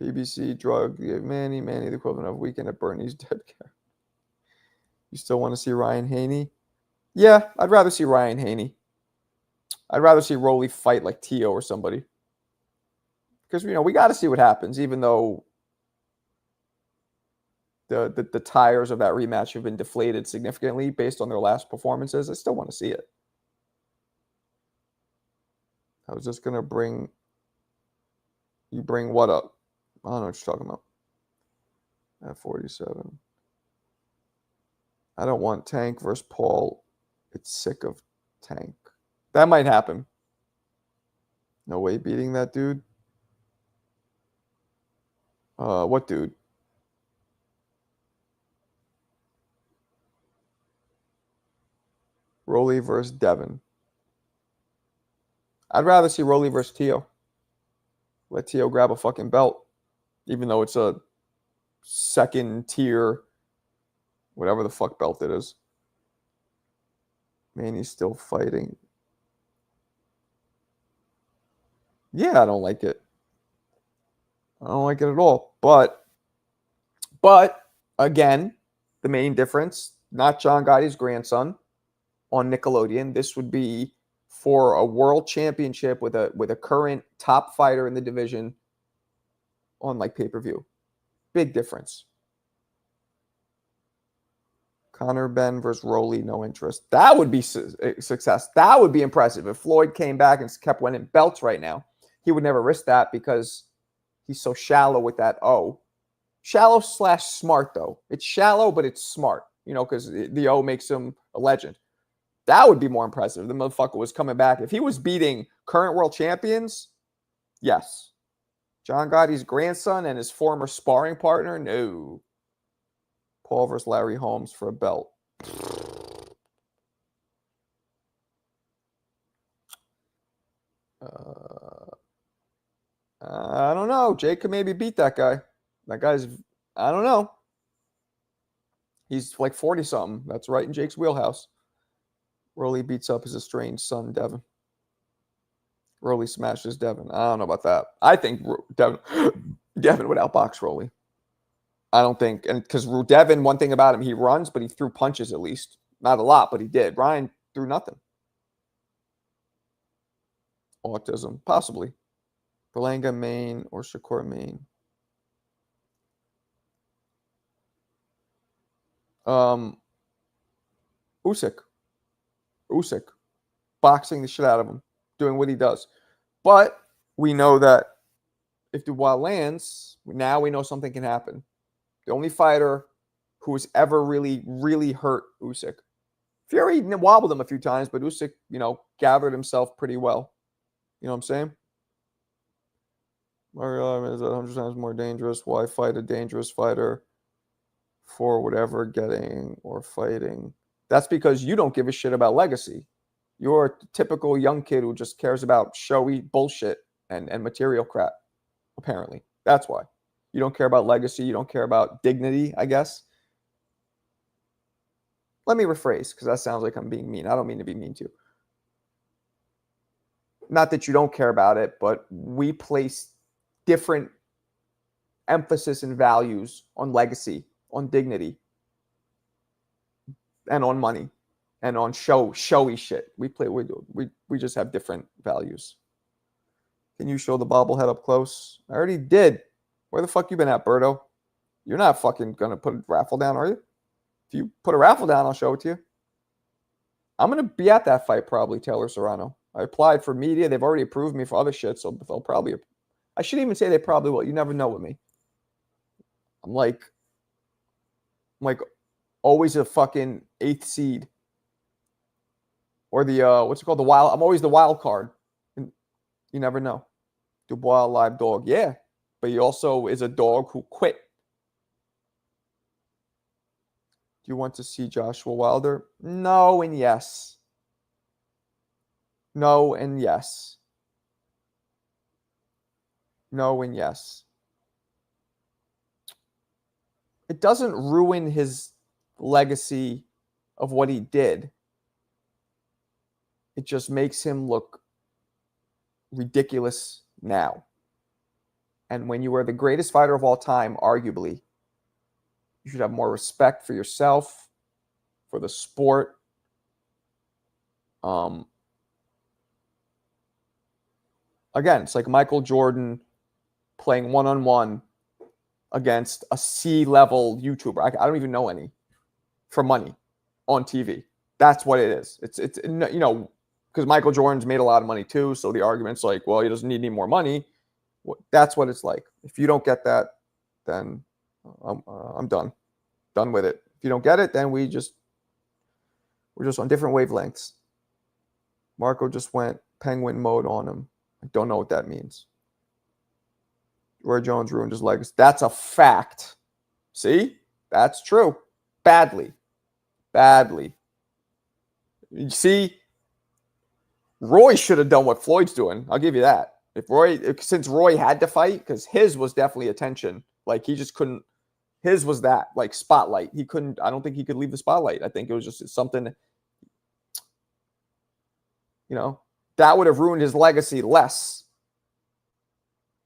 BBC drug Manny, the equivalent of Weekend at Bernie's dead cat. You still want to see Ryan Haney? Yeah, I'd rather see Ryan Haney. I'd rather see Rolly fight like Tio or somebody. Because, we got to see what happens, even though the tires of that rematch have been deflated significantly based on their last performances. I still want to see it. I was just going to bring... You bring what up? I don't know what you're talking about. At 47. I don't want Tank versus Paul. It's sick of Tank. That might happen. No way beating that dude. What dude? Rolly versus Devin. I'd rather see Rolly versus Tio. Let Tio grab a fucking belt. Even though it's a second tier, whatever the fuck belt it is. Man, he's still fighting. Yeah, I don't like it. I don't like it at all. But again, the main difference, not John Gotti's grandson on Nickelodeon. This would be for a world championship with a current top fighter in the division on like pay-per-view. Big difference. Conor Ben versus Rolly, no interest. That would be success. That would be impressive. If Floyd came back and kept winning belts right now, he would never risk that because he's so shallow with that O. Shallow / smart, though. It's shallow, but it's smart, because the O makes him a legend. That would be more impressive. The motherfucker was coming back. If he was beating current world champions, yes. John Gotti's grandson and his former sparring partner, no. Paul versus Larry Holmes for a belt. I don't know. Jake could maybe beat that guy. That guy's, I don't know. He's like 40-something. That's right in Jake's wheelhouse. Rolly beats up his estranged son, Devin. Rolly smashes Devin. I don't know about that. I think Devin would outbox Rolly. I don't think, and because Devin, one thing about him, he runs, but he threw punches at least. Not a lot, but he did. Ryan threw nothing. Autism, possibly. Berlanga, Maine, or Shakur, Maine. Usyk. Boxing the shit out of him. Doing what he does. But we know that if Dubois lands, now we know something can happen. The only fighter who has ever really, really hurt Usyk. Fury wobbled him a few times, but Usyk, gathered himself pretty well. You know what I'm saying? Mario is 100 times more dangerous. Why fight a dangerous fighter for whatever getting or fighting? That's because you don't give a shit about legacy. You're a typical young kid who just cares about showy bullshit and material crap, apparently. That's why. You don't care about legacy. You don't care about dignity, I guess. Let me rephrase, because that sounds like I'm being mean. I don't mean to be mean to you. Not that you don't care about it, but we place different emphasis and values on legacy, on dignity, and on money, and on showy shit. We just have different values. Can you show the bobblehead up close? I already did. Where the fuck you been at, Berto? You're not fucking going to put a raffle down, are you? If you put a raffle down, I'll show it to you. I'm going to be at that fight probably, Taylor Serrano. I applied for media. They've already approved me for other shit, so they'll probably... I shouldn't even say they probably will. You never know with me. I'm like always a fucking 8th seed. Or the, what's it called? The wild... I'm always the wild card. And you never know. Dubois, live dog. Yeah. But he also is a dog who quit. Do you want to see Joshua Wilder? No and yes. No and yes. No and yes. It doesn't ruin his legacy of what he did. It just makes him look ridiculous now. And when you are the greatest fighter of all time, arguably, you should have more respect for yourself, for the sport. Again, it's like Michael Jordan playing one-on-one against a C-level YouTuber. I don't even know any, for money on TV. That's what it is. It's you know, because Michael Jordan's made a lot of money too, so the argument's like, well, he doesn't need any more money. That's what it's like. If you don't get that, then I'm done. Done with it. If you don't get it, then we're just on different wavelengths. Marco just went penguin mode on him. I don't know what that means. Roy Jones ruined his legacy. That's a fact. See? That's true. Badly. You see, Roy should have done what Floyd's doing. I'll give you that. Since Roy had to fight, because his was definitely attention. Like, he just couldn't. His was that, like, spotlight. He couldn't. I don't think he could leave the spotlight. I think it was just something, you know, that would have ruined his legacy less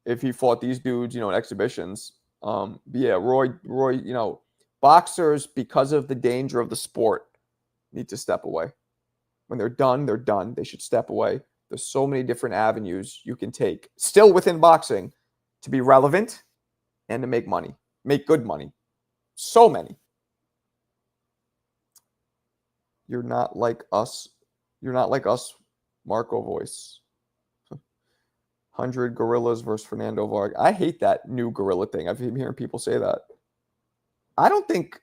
if he fought these dudes, you know, in exhibitions. But yeah, Roy, you know, boxers, because of the danger of the sport, need to step away. When they're done, they're done. They should step away. There's so many different avenues you can take, still within boxing, to be relevant and to make money. Make good money. So many. You're not like us. You're not like us, Marco voice. 100 gorillas versus Fernando Vargas. I hate that new gorilla thing. I've been hearing people say that. I don't think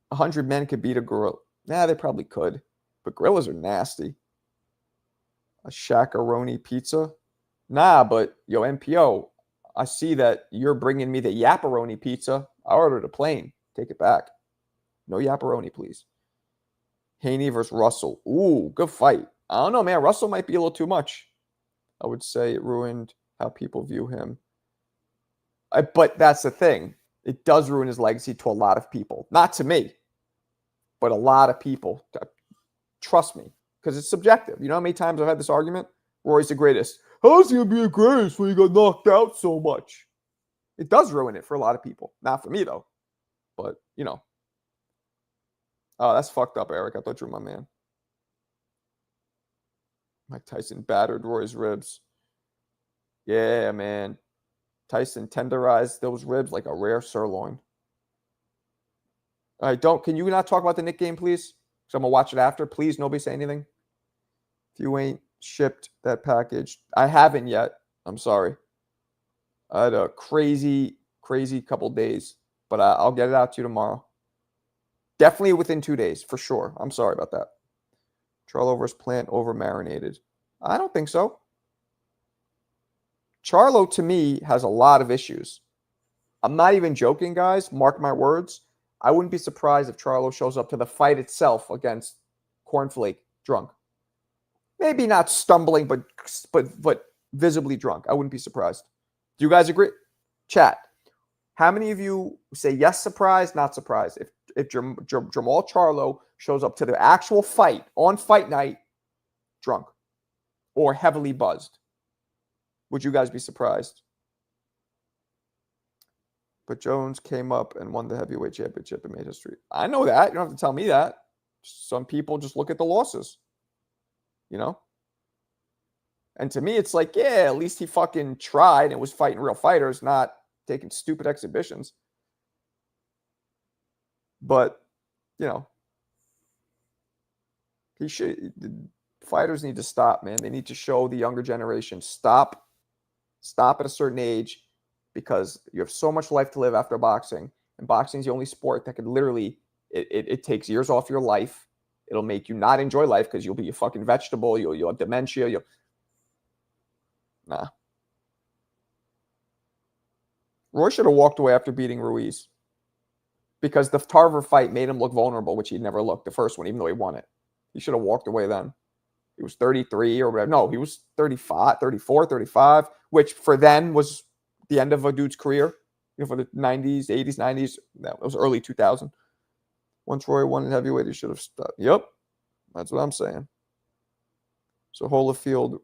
100 men could beat a gorilla. Nah, they probably could. But gorillas are nasty. A Shakaroni pizza? Nah, but yo, MPO, I see that you're bringing me the Yapperoni pizza. I ordered a plain. Take it back. No Yapperoni, please. Haney versus Russell. Ooh, good fight. I don't know, man. Russell might be a little too much. I would say it ruined how people view him. But that's the thing. It does ruin his legacy to a lot of people. Not to me, but a lot of people. Trust me, because it's subjective. You know how many times I've had this argument? Roy's the greatest. How's he going to be the greatest when he got knocked out so much? It does ruin it for a lot of people. Not for me, though. But, you know. Oh, that's fucked up, Eric. I thought you were my man. Mike Tyson battered Roy's ribs. Yeah, man. Tyson tenderized those ribs like a rare sirloin. All right, can you not talk about the Nick game, please? Because I'm going to watch it after. Please, nobody say anything. If you ain't shipped that package. I haven't yet. I'm sorry. I had a crazy couple days. But I'll get it out to you tomorrow. Definitely within 2 days, for sure. I'm sorry about that. Charlo versus Plant over marinated. I don't think so. Charlo, to me, has a lot of issues. I'm not even joking, guys. Mark my words. I wouldn't be surprised if Charlo shows up to the fight itself against Cornflake drunk. Maybe not stumbling, but visibly drunk. I wouldn't be surprised. Do you guys agree? Chat. How many of you say yes, surprised, not surprised? If Jamal Charlo shows up to the actual fight on fight night drunk or heavily buzzed, would you guys be surprised? But Jones came up and won the heavyweight championship and made history. I know that. You don't have to tell me that. Some people just look at the losses, you know? And to me, it's like, yeah, at least he fucking tried and was fighting real fighters, not taking stupid exhibitions. But, he should. Fighters need to stop, man. They need to show the younger generation stop at a certain age because you have so much life to live after boxing. And boxing is the only sport that could literally, it takes years off your life. It'll make you not enjoy life because you'll be a fucking vegetable. You'll have dementia. Nah. Roy should have walked away after beating Ruiz because the Tarver fight made him look vulnerable, which he never looked the first one, even though he won it. He should have walked away then. He was 33 or whatever. No, he was 35, 34, 35, which for then was the end of a dude's career. For the 90s, 80s, 90s. No, it was early 2000. Once Roy won in heavyweight, he should have stopped. Yep. That's what I'm saying. So Holyfield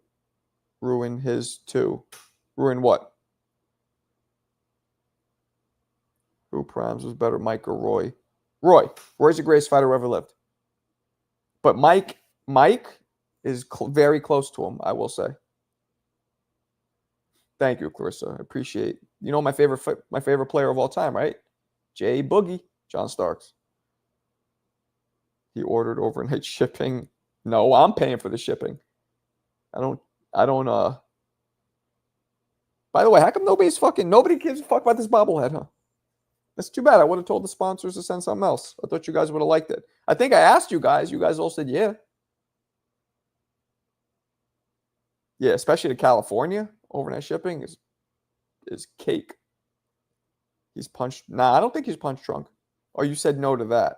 ruined his too. Ruined what? Who primes was better, Mike or Roy? Roy. Roy's the greatest fighter who ever lived. But Mike is very close to him, I will say. Thank you, Clarissa. I appreciate. You know my favorite player of all time, right? Jay Boogie, John Starks. He ordered overnight shipping. No, I'm paying for the shipping. I don't. By the way, how come nobody gives a fuck about this bobblehead, huh? That's too bad. I would have told the sponsors to send something else. I thought you guys would have liked it. I think I asked you guys. You guys all said yeah. Yeah, especially to California. Overnight shipping is cake. He's punched. Nah, I don't think he's punch drunk. Oh, you said no to that.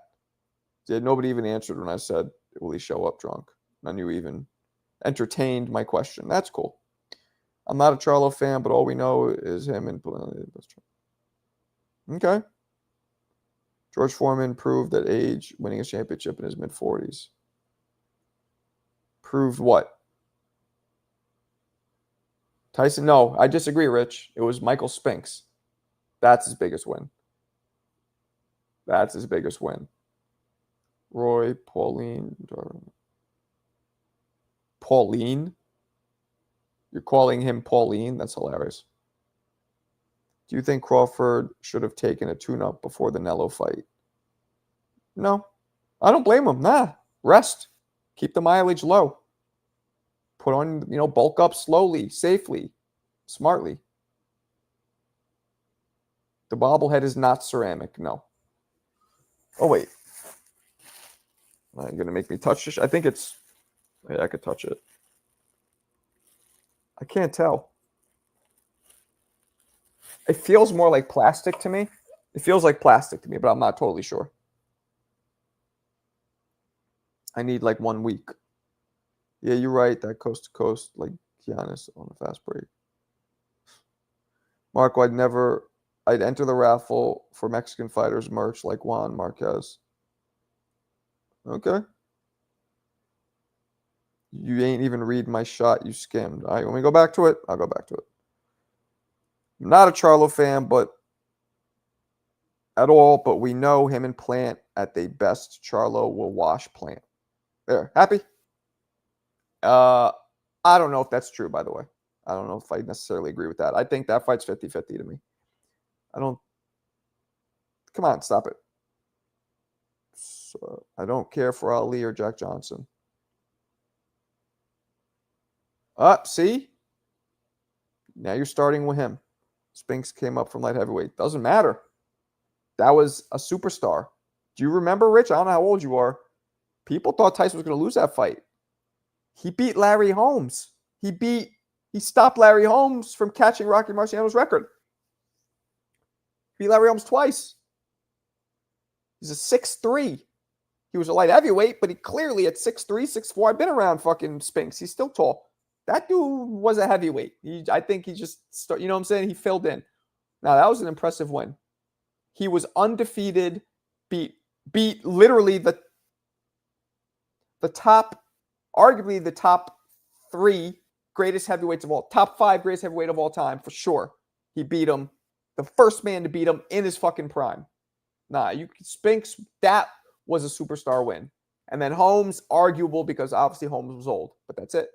Yeah, nobody even answered when I said, will he show up drunk? None of you even entertained my question. That's cool. I'm not a Charlo fan, but all we know is him and... Okay. George Foreman proved at age winning a championship in his mid-40s. Proved what? Tyson? No, I disagree, Rich. It was Michael Spinks. That's his biggest win. That's his biggest win. Roy, Pauline. Pauline? You're calling him Pauline? That's hilarious. Do you think Crawford should have taken a tune-up before the Nello fight? No. I don't blame him. Nah. Rest. Keep the mileage low. Put on, bulk up slowly, safely, smartly. The bobblehead is not ceramic. No. Oh, wait. Are you going to make me touch this? I think it's... Yeah, I could touch it. I can't tell. It feels more like plastic to me. It feels like plastic to me, but I'm not totally sure. I need like 1 week. Yeah, you're right. That coast to coast, like Giannis on a fast break. Marco, I'd enter the raffle for Mexican fighters merch like Juan Marquez. Okay. You ain't even read my shot you skimmed. All right, when we go back to it, I'll go back to it. I'm not a Charlo fan, but we know him and Plant at their best. Charlo will wash Plant. There. Happy? I don't know if that's true, by the way. I don't know if I necessarily agree with that. I think that fight's 50-50 to me. Come on, stop it. So, I don't care for Ali or Jack Johnson. See? Now you're starting with him. Spinks came up from light heavyweight. Doesn't matter. That was a superstar. Do you remember, Rich? I don't know how old you are. People thought Tyson was going to lose that fight. He beat Larry Holmes. He stopped Larry Holmes from catching Rocky Marciano's record. He beat Larry Holmes twice. He's a 6'3". He was a light heavyweight, but he clearly at 6'3", 6'4". I've been around fucking Spinks. He's still tall. That dude was a heavyweight. I think he just you know what I'm saying? He filled in. Now, that was an impressive win. He was undefeated, beat literally the top, arguably the top 3 greatest heavyweights of all, top 5 greatest heavyweight of all time, for sure. He beat him. The first man to beat him in his fucking prime. Spinks, that was a superstar win. And then Holmes, arguable because obviously Holmes was old, but that's it.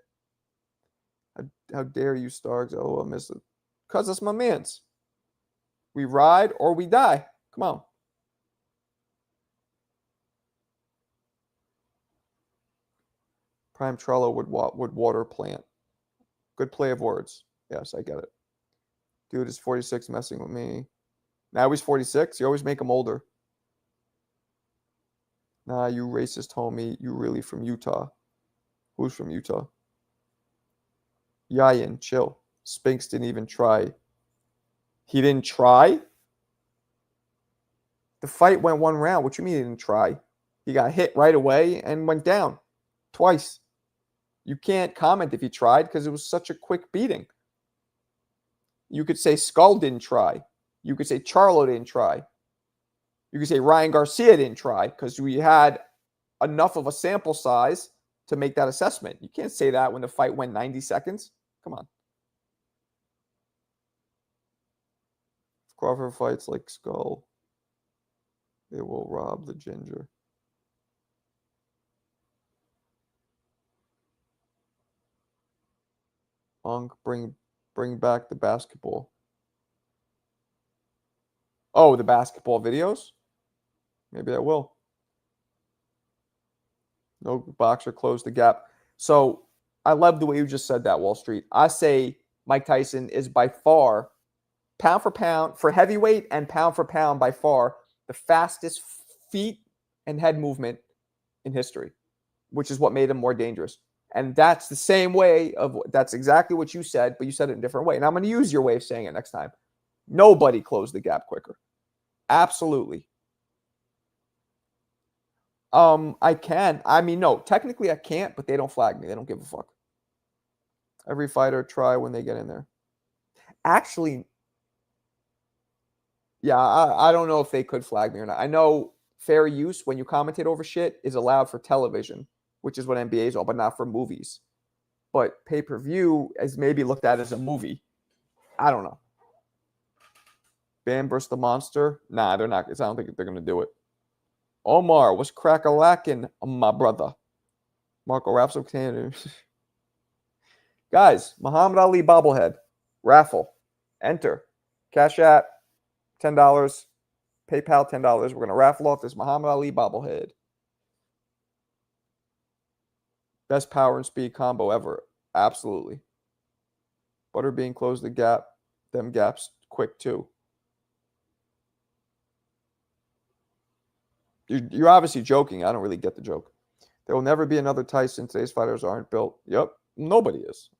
How dare you, Starks? Oh, I miss it. Because that's my man's. We ride or we die. Come on. Prime Trello would water plant. Good play of words. Yes, I get it. Dude is 46 messing with me. Now he's 46. You always make him older. Nah, you racist homie. You really from Utah. Who's from Utah? Yayin, chill. Spinks didn't even try. He didn't try? The fight went 1 round. What you mean he didn't try? He got hit right away and went down twice. You can't comment if he tried because it was such a quick beating. You could say Skull didn't try. You could say Charlo didn't try. You could say Ryan Garcia didn't try because we had enough of a sample size to make that assessment. You can't say that when the fight went 90 seconds. Come on. If Crawford fights like Skull, they will rob the ginger. Unk, bring back the basketball. Oh, the basketball videos? Maybe I will. No boxer closed the gap. So I love the way you just said that, Wall Street. I say Mike Tyson is by far, pound for pound, for heavyweight and pound for pound, by far the fastest feet and head movement in history, which is what made him more dangerous. And that's the same way of, that's exactly what you said, but you said it in a different way. And I'm going to use your way of saying it next time. Nobody closed the gap quicker. Absolutely. I can. I mean, no, technically I can't, but they don't flag me. They don't give a fuck. Every fighter try when they get in there. Actually, yeah, I don't know if they could flag me or not. I know fair use when you commentate over shit is allowed for television, which is what NBA is all, but not for movies. But pay-per-view is maybe looked at as a movie. I don't know. Bam versus the Monster? Nah, they're not. I don't think they're going to do it. Omar, what's crack-a-lackin', my brother? Marco Rapso Canada. Guys, Muhammad Ali bobblehead. Raffle. Enter. Cash App, $10. PayPal, $10. We're going to raffle off this Muhammad Ali bobblehead. Best power and speed combo ever. Absolutely. Butterbean closed the gap. Them gaps quick too. You're obviously joking. I don't really get the joke. There will never be another Tyson. Today's fighters aren't built. Yep. Nobody is.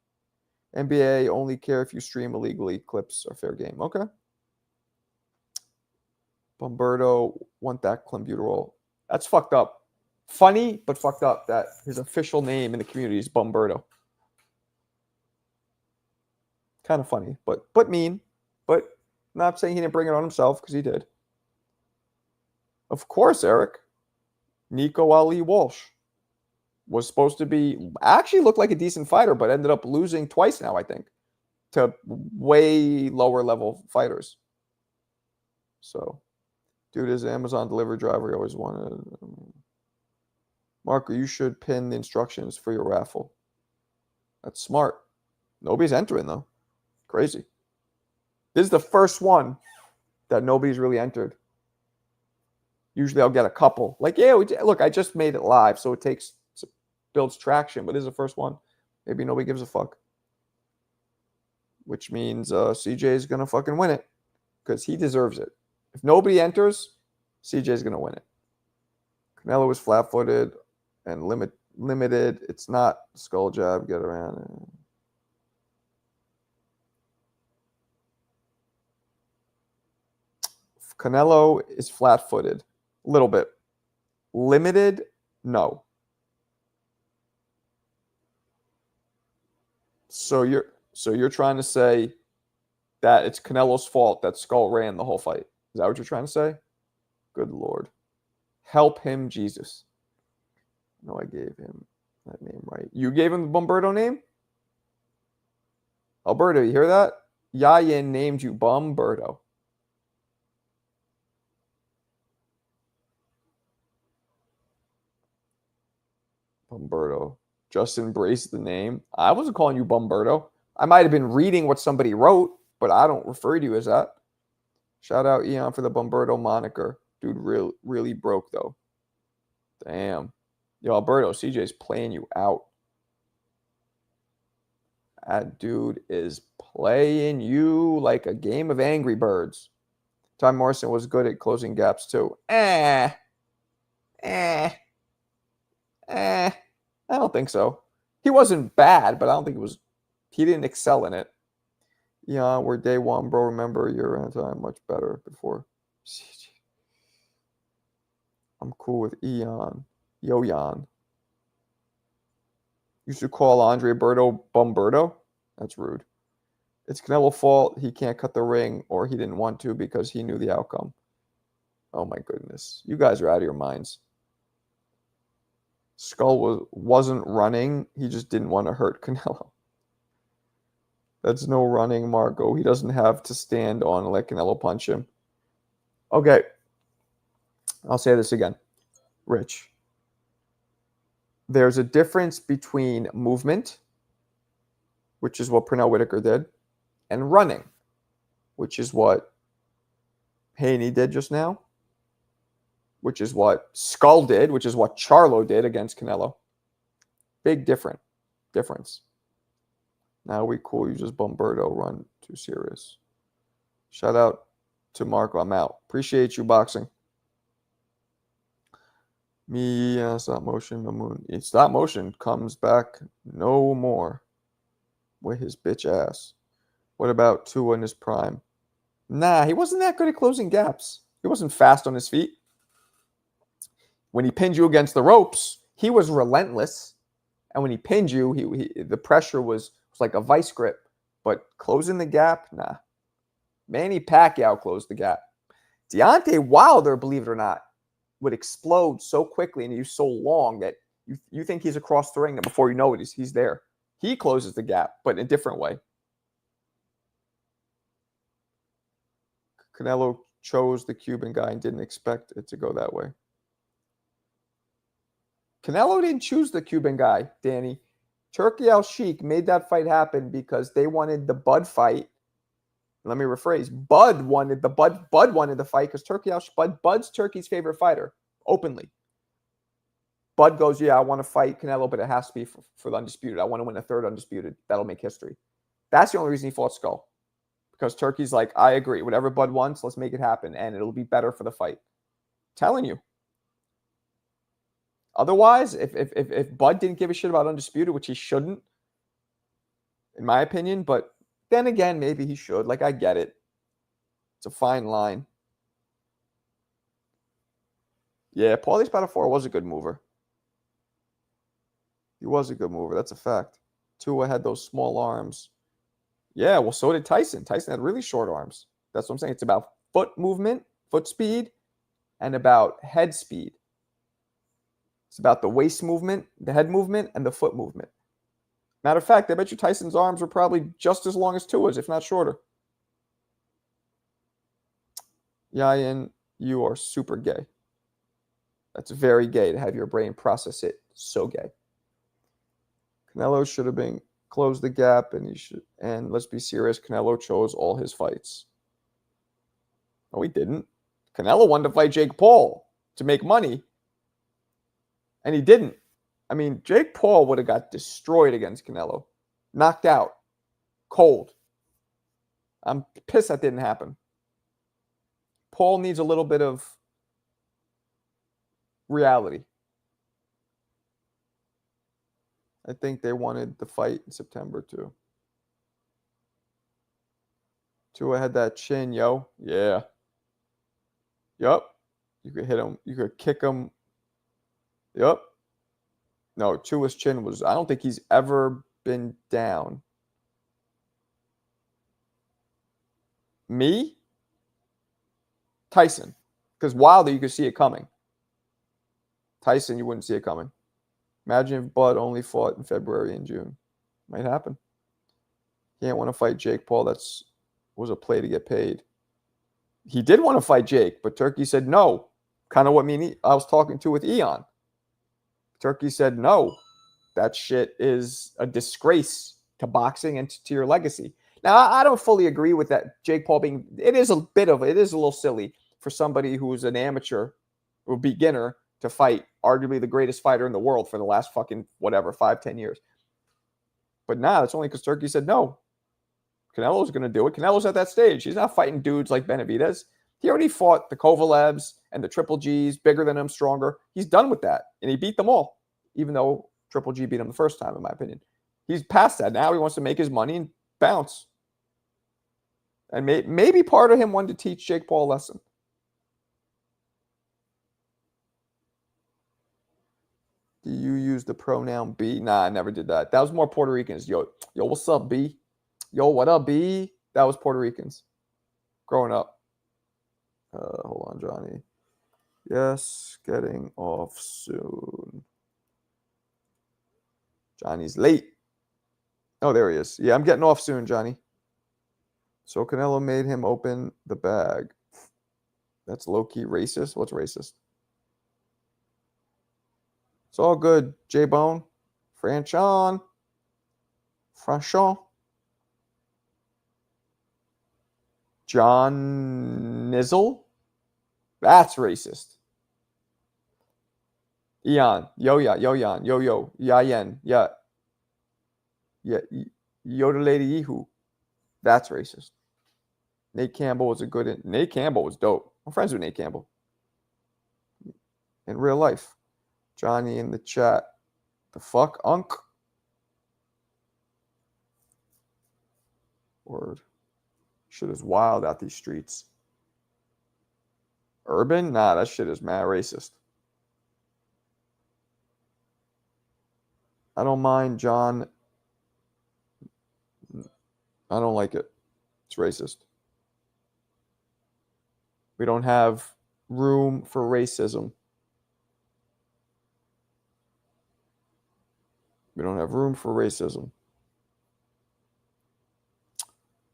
NBA only care if you stream illegally. Clips are fair game. Okay. Bomberto want that clenbuterol. That's fucked up. Funny, but fucked up that his official name in the community is Bomberto. Kind of funny, but mean. But not saying he didn't bring it on himself because he did. Of course, Eric. Nico Ali Walsh was supposed to be, actually looked like a decent fighter, but ended up losing twice now, I think, to way lower level fighters. So, dude is an Amazon delivery driver. He always wanted. Marco, you should pin the instructions for your raffle. That's smart. Nobody's entering, though. Crazy. This is the first one that nobody's really entered. Usually I'll get a couple. Like, yeah, look, I just made it live, so it builds traction, but this is the first one. Maybe nobody gives a fuck. Which means CJ is going to fucking win it because he deserves it. If nobody enters, CJ is going to win it. Canelo was flat-footed and limited. It's not skull jab. Get around. Canelo is flat-footed. A little bit. Limited? No. So you're trying to say that it's Canelo's fault that Skull ran the whole fight. Is that what you're trying to say? Good Lord. Help him, Jesus. No, I gave him that name right. You gave him the Bomberto name? Alberto, you hear that? Yayin named you Bomberto. Bomberto. Just embrace the name. I wasn't calling you Bomberto. I might have been reading what somebody wrote, but I don't refer to you as that. Shout out Eon for the Bomberto moniker. Dude, really broke, though. Damn. Yo, Alberto, CJ's playing you out. That dude is playing you like a game of Angry Birds. Ty Morrison was good at closing gaps too. Eh. I don't think so. He wasn't bad, but I don't think he didn't excel in it. Yeah, we're day one, bro. Remember, you're time much better before. I'm cool with Eon. Yo-Yan. You should call Andre Berto Bumberto? That's rude. It's Canelo's fault he can't cut the ring, or he didn't want to because he knew the outcome. Oh my goodness. You guys are out of your minds. Skull wasn't running. He just didn't want to hurt Canelo. That's no running, Marco. He doesn't have to stand on and let Canelo punch him. Okay. I'll say this again. Rich. There's a difference between movement, which is what Pernell Whitaker did, and running, which is what Haney did just now, which is what Skull did, which is what Charlo did against Canelo. Big difference. Now we cool. You just Bumberto run too serious. Shout out to Marco. I'm out. Appreciate you, boxing. Me, stop motion. The moon. Stop motion comes back no more with his bitch ass. What about Tua in his prime? Nah, he wasn't that good at closing gaps. He wasn't fast on his feet. When he pinned you against the ropes, he was relentless. And when he pinned you, the pressure was like a vice grip. But closing the gap, nah. Manny Pacquiao closed the gap. Deontay Wilder, believe it or not, would explode so quickly and he's so long that you think he's across the ring, and before you know it, he's there. He closes the gap, but in a different way. Canelo chose the Cuban guy and didn't expect it to go that way. Canelo didn't choose the Cuban guy, Danny. Turki Al-Sheikh made that fight happen because they wanted the Bud fight. Let me rephrase. Bud wanted the fight because Bud's Turkey's favorite fighter, openly. Bud goes, yeah, I want to fight Canelo, but it has to be for the undisputed. I want to win a third undisputed. That'll make history. That's the only reason he fought Skull. Because Turkey's like, I agree. Whatever Bud wants, let's make it happen. And it'll be better for the fight. Telling you. Otherwise, if Bud didn't give a shit about undisputed, which he shouldn't, in my opinion, but then again, maybe he should. Like, I get it. It's a fine line. Yeah, Paulie Spadafora was a good mover. He was a good mover. That's a fact. Tua had those small arms. Yeah, well, so did Tyson. Tyson had really short arms. That's what I'm saying. It's about foot movement, foot speed, and about head speed. It's about the waist movement, the head movement, and the foot movement. Matter of fact, I bet you Tyson's arms were probably just as long as Tua's, if not shorter. Yayan, you are super gay. That's very gay to have your brain process it. So gay. Canelo should have been closed the gap, and let's be serious, Canelo chose all his fights. No, he didn't. Canelo wanted to fight Jake Paul to make money, and he didn't. I mean, Jake Paul would have got destroyed against Canelo. Knocked out. Cold. I'm pissed that didn't happen. Paul needs a little bit of reality. I think they wanted the fight in September, too. Tua had that chin, yo. Yeah. Yup. You could hit him. You could kick him. Yup. No, Tua's chin was... I don't think he's ever been down. Me? Tyson. Because Wilder, you could see it coming. Tyson, you wouldn't see it coming. Imagine if Bud only fought in February and June. Might happen. He didn't want to fight Jake Paul. Was a play to get paid. He did want to fight Jake, but Turkey said no. Kind of what I was talking to with Eon. Turkey said no. That shit is a disgrace to boxing and to your legacy. Now, I don't fully agree with that. Jake Paul it is a little silly for somebody who's an amateur or beginner to fight arguably the greatest fighter in the world for the last fucking 5-10 years. But nah, it's only because Turkey said no. Canelo's going to do it. Canelo's at that stage. He's not fighting dudes like Benavidez. He already fought the Kovalevs and the Triple Gs, bigger than him, stronger. He's done with that, and he beat them all, even though Triple G beat him the first time, in my opinion. He's past that. Now he wants to make his money and bounce. And maybe part of him wanted to teach Jake Paul a lesson. Do you use the pronoun B? Nah, I never did that. That was more Puerto Ricans. Yo, what's up, B? Yo, what up, B? That was Puerto Ricans growing up. Hold on, Johnny. Yes, getting off soon. Johnny's late. Oh, there he is. Yeah, I'm getting off soon, Johnny. So Canelo made him open the bag. That's low-key racist. What's racist? It's all good, J-Bone. Franchon. John Nizzle? That's racist. Eon. Yo-yan. Yo-yo. Yayen. Yeah. Yeah. Yodelady Yehu. That's racist. Nate Campbell was Nate Campbell was dope. I'm friends with Nate Campbell. In real life. Johnny in the chat. The fuck, Unk? Word. Shit is wild out these streets. Urban? Nah, that shit is mad racist. I don't mind, John. I don't like it. It's racist. We don't have room for racism. We don't have room for racism.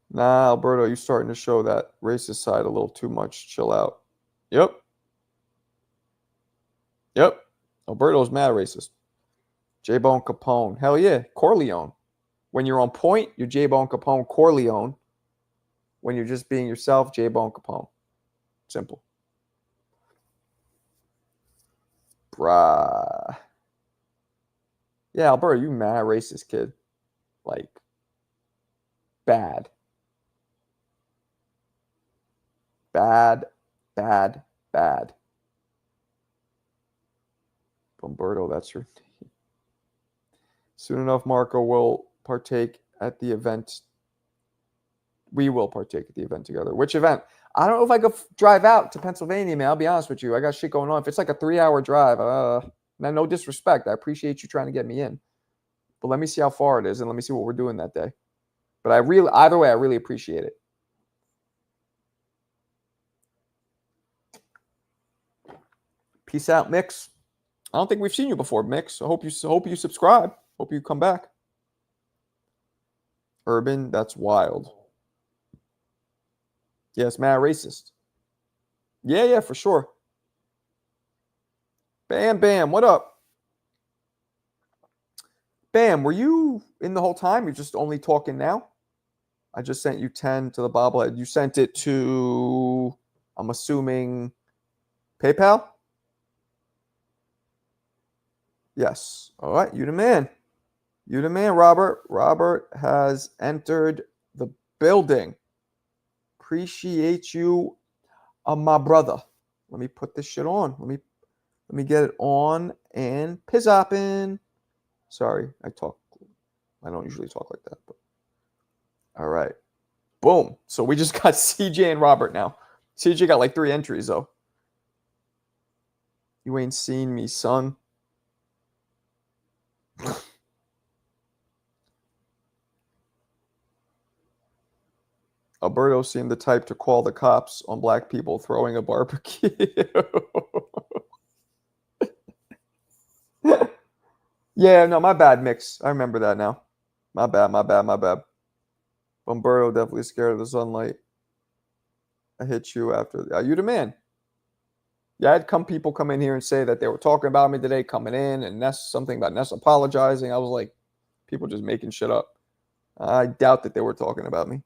Nah, Alberto, you're starting to show that racist side a little too much. Chill out. Yep. Alberto's mad racist. J-Bone Capone. Hell yeah. Corleone. When you're on point, you're J-Bone Capone. Corleone. When you're just being yourself, J-Bone Capone. Simple. Bruh. Yeah, Alberto, you mad racist kid. Like, bad. Bad. Bomberto, that's your name. Soon enough, Marco will partake at the event. We will partake at the event together. Which event? I don't know if I could drive out to Pennsylvania, man. I'll be honest with you. I got shit going on. If it's like a 3-hour drive, now no disrespect. I appreciate you trying to get me in. But let me see how far it is, and let me see what we're doing that day. But either way, I really appreciate it. Peace out, Mix. I don't think we've seen you before, Mix. I hope you subscribe. Hope you come back. Urban, that's wild. Yes, mad racist. Yeah, for sure. Bam, what up? Bam, were you in the whole time? You're just only talking now? I just sent you 10 to the bobblehead. You sent it to, I'm assuming, PayPal? Yes. All right, you the man. You the man, Robert. Robert has entered the building. Appreciate you, my brother. Let me put this shit on. Let me get it on and pizzopping. Sorry, I don't usually talk like that, but all right. Boom. So we just got CJ and Robert now. CJ got like 3 entries though. You ain't seen me, son. Alberto seemed the type to call the cops on black people throwing a barbecue. Yeah, no, my bad, Mix. I remember that now. My bad. Bomberto definitely scared of the sunlight. I hit you after. You the man. Yeah, I had people come in here and say that they were talking about me today coming in, and Ness, something about Ness apologizing. I was like, people just making shit up. I doubt that they were talking about me.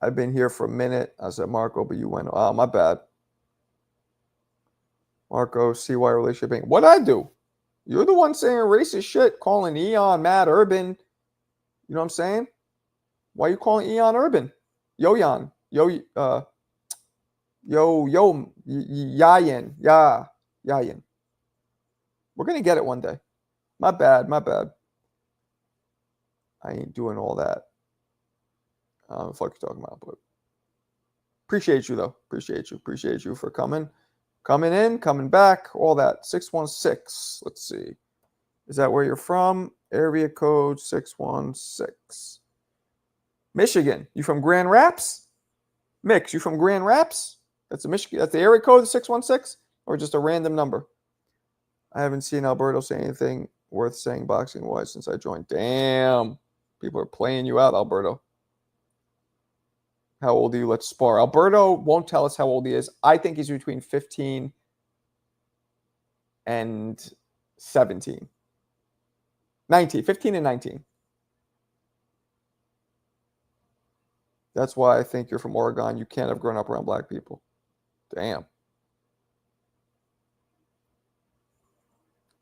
I've been here for a minute. I said, Marco, but you went, oh, my bad. Marco, CY relationship. What'd I do? You're the one saying racist shit, calling Eon mad urban. You know what I'm saying? Why are you calling Eon urban? Yoyan. Yayin. Yayin. We're going to get it one day. My bad. I ain't doing all that. I don't know what the fuck you're talking about, but appreciate you, though. Appreciate you for coming in, coming back, all that. 616. Let's see. Is that where you're from? Area code 616. Michigan. You from Grand Rapids? Mix, you from Grand Rapids? That's a Michigan. That's the area code 616, or just a random number? I haven't seen Alberto say anything worth saying boxing wise since I joined. Damn. People are playing you out, Alberto. How old are you? Let's spar. Alberto won't tell us how old he is. I think he's between 15 and 17. 19. 15 and 19. That's why I think you're from Oregon. You can't have grown up around black people. Damn.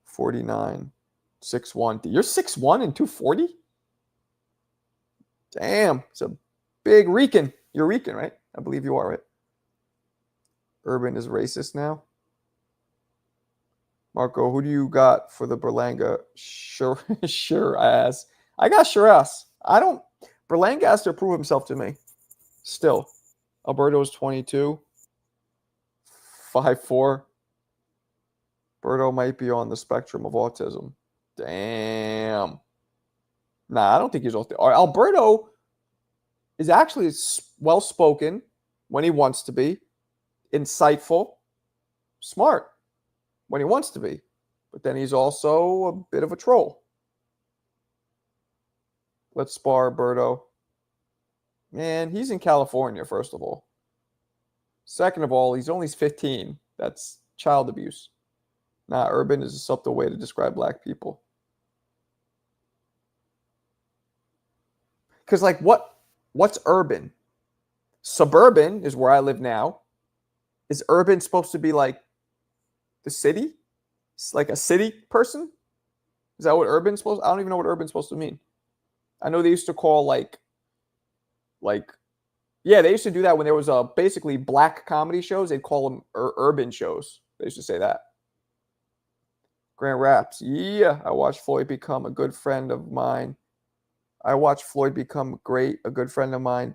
49. 6'1". You're 6'1" and 240? Damn. It's a big Rican. You're Rican, right? I believe you are, right? Urban is racist now. Marco, who do you got for the Berlanga? Sure ass. I got sure ass. Berlanga has to prove himself to me. Still. Alberto's 22. 5'4". Berto might be on the spectrum of autism. Damn. Nah, I don't think he's autistic. Alberto is actually well-spoken when he wants to be, insightful, smart when he wants to be. But then he's also a bit of a troll. Let's spar Berto. Man, he's in California, first of all. Second of all, he's only 15. That's child abuse. Nah, urban is a subtle way to describe black people. Because, like, what's urban? Suburban is where I live now. Is urban supposed to be like the city? It's like a city person? Is that what urban's supposed to? I don't even know what urban's supposed to mean. I know they used to call yeah, they used to do that when there was basically black comedy shows. They'd call them urban shows. They used to say that. Grand Raps. Yeah, I watched Floyd become a good friend of mine. I watched Floyd become great, a good friend of mine,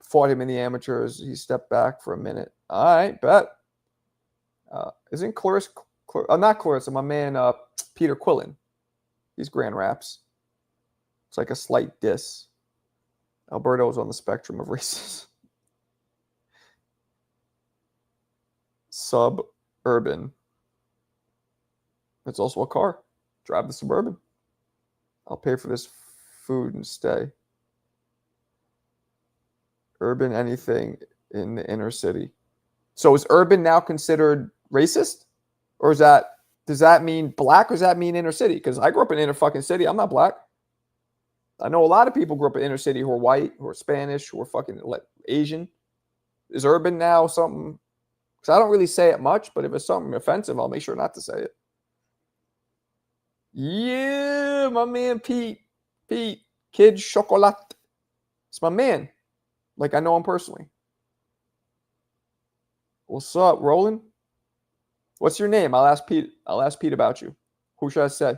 fought him in the amateurs. He stepped back for a minute. All right, bet. Isn't Clarissa, not Clarissa, my man Peter Quillen. He's Grand Raps. It's like a slight diss. Alberto's on the spectrum of races. Suburban. It's also a car. Drive the Suburban. I'll pay for this food and stay. Urban anything in the inner city. So is urban now considered racist? Or does that mean black or does that mean inner city? Because I grew up in inner fucking city. I'm not black. I know a lot of people grew up in inner city who are white, who are Spanish, who are fucking Asian. Is urban now something? Because I don't really say it much, but if it's something offensive, I'll make sure not to say it. Yeah, my man Pete, Kid Chocolat. It's my man. Like, I know him personally. What's up, Roland? What's your name? I'll ask Pete about you. Who should I say?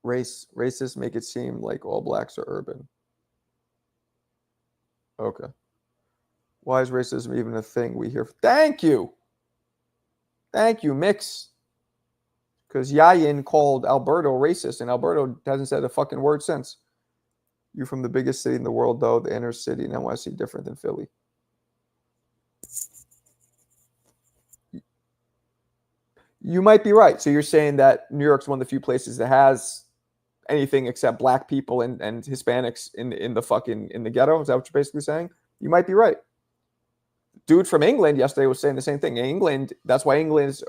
Racists make it seem like all blacks are urban. Okay. Why is racism even a thing we hear? Thank you, Mix. Because Yayin called Alberto racist, and Alberto hasn't said a fucking word since. You from the biggest city in the world, though, the inner city in NYC, different than Philly. You might be right. So you're saying that New York's one of the few places that has anything except black people and Hispanics in the ghetto. Is that what you're basically saying? You might be right. Dude from England yesterday was saying the same thing. In England, that's why there's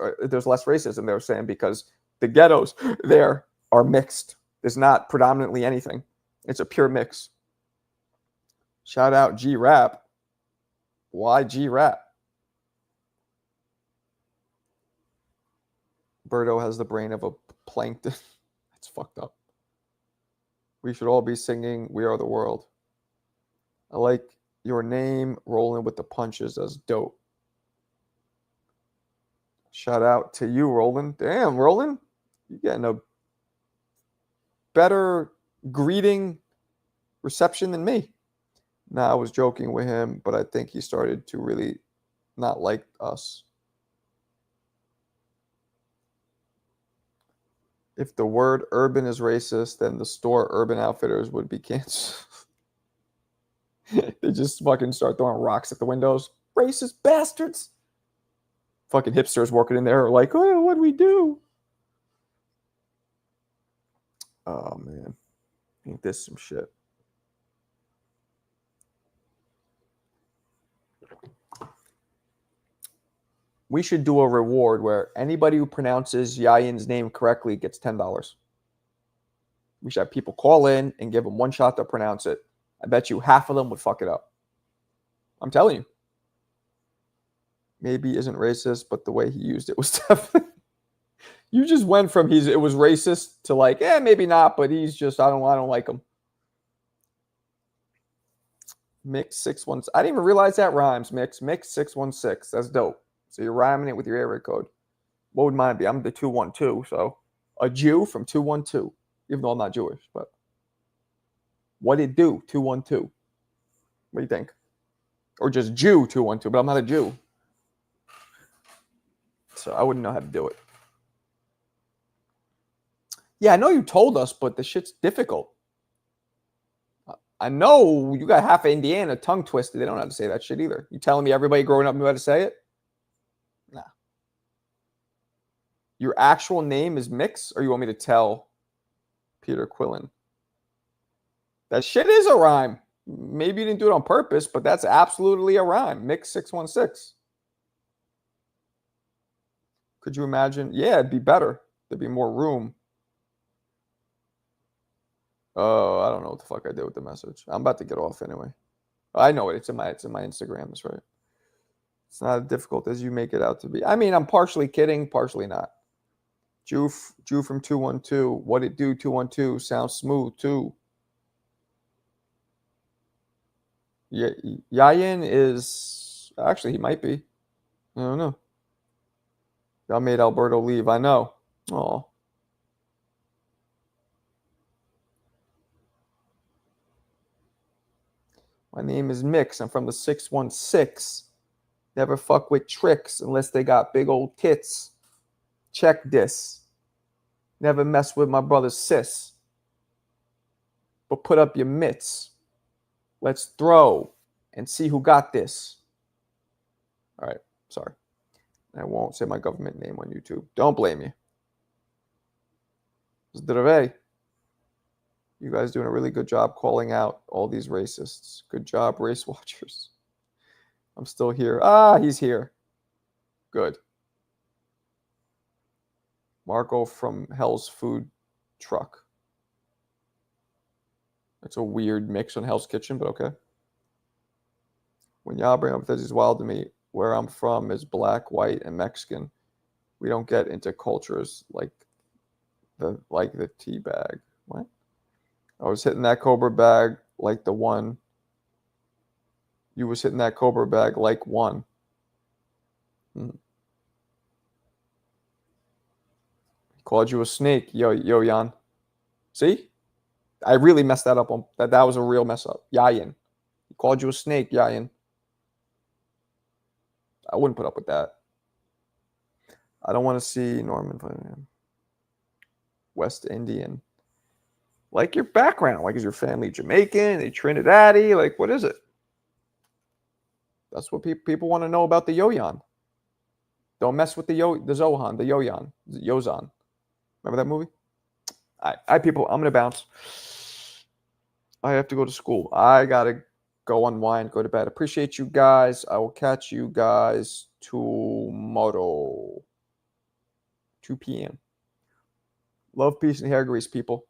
less racism. They were saying because the ghettos there are mixed. There's not predominantly anything. It's a pure mix. Shout out G-Rap. Why G-Rap? Birdo has the brain of a plankton. That's fucked up. We should all be singing We Are the World. I like your name, rolling with the punches. That's dope. Shout out to you, Roland. Damn, Roland. You're getting a better greeting reception than me. Nah, I was joking with him, but I think he started to really not like us. If the word urban is racist, then the store Urban Outfitters would be canceled. They just fucking start throwing rocks at the windows. Racist bastards. Fucking hipsters working in there are like, oh, what do we do? Oh, man. Ain't this some shit? We should do a reward where anybody who pronounces Yayin's name correctly gets $10. We should have people call in and give them one shot to pronounce it. I bet you half of them would fuck it up. I'm telling you. Maybe isn't racist, but the way he used it was definitely. You just went from it was racist to like, maybe not, but he's just I don't like him. Mix 616. I didn't even realize that rhymes. Mix 616. That's dope. So you're rhyming it with your area code. What would mine be? I'm the 212, so a Jew from 212. Even though I'm not Jewish, but what it do? 212. What do you think? Or just Jew 212, but I'm not a Jew. So I wouldn't know how to do it. Yeah, I know you told us, but the shit's difficult. I know you got half of Indiana tongue twisted. They don't know how to say that shit either. You telling me everybody growing up knew how to say it? Nah. Your actual name is Mix, or you want me to tell Peter Quillen? That shit is a rhyme. Maybe you didn't do it on purpose, but that's absolutely a rhyme. Mix 616. Could you imagine? Yeah, it'd be better. There'd be more room. Oh, I don't know what the fuck I did with the message. I'm about to get off anyway. I know it. It's in my Instagram. That's right. It's not as difficult as you make it out to be. I mean, I'm partially kidding, partially not. Jew from 212. What it do, 212? Sounds smooth, too. Yeah, Yayin is... Actually, he might be. I don't know. Y'all made Alberto leave. I know. Oh. My name is Mix. I'm from the 616. Never fuck with tricks unless they got big old tits. Check this. Never mess with my brother's sis. But put up your mitts. Let's throw and see who got this. All right. Sorry. I won't say my government name on YouTube. Don't blame me. Zdravey. You guys doing a really good job calling out all these racists. Good job, race watchers. I'm still here. Ah, he's here. Good. Marco from Hell's Food Truck. That's a weird mix on Hell's Kitchen, but okay. When y'all bring up this is wild to me. Where I'm from is black, white, and Mexican. We don't get into cultures like the tea bag. What? I was hitting that Cobra bag like the one. You was hitting that Cobra bag like one. He called you a snake, yo Jan. See? I really messed that up. That was a real mess up. Yayin. He called you a snake, Yayin. I wouldn't put up with that. I don't want to see Norman. West Indian. Like your background. Like, is your family Jamaican? Are they Trinidadi? Like, what is it? That's what people want to know about the Yoyan. Don't mess with the Zohan, the Yoyan, the Yozan. Remember that movie? All right, people, I'm going to bounce. I have to go to school. I got to go unwind, go to bed. Appreciate you guys. I will catch you guys tomorrow, 2 p.m. Love, peace, and hair grease, people.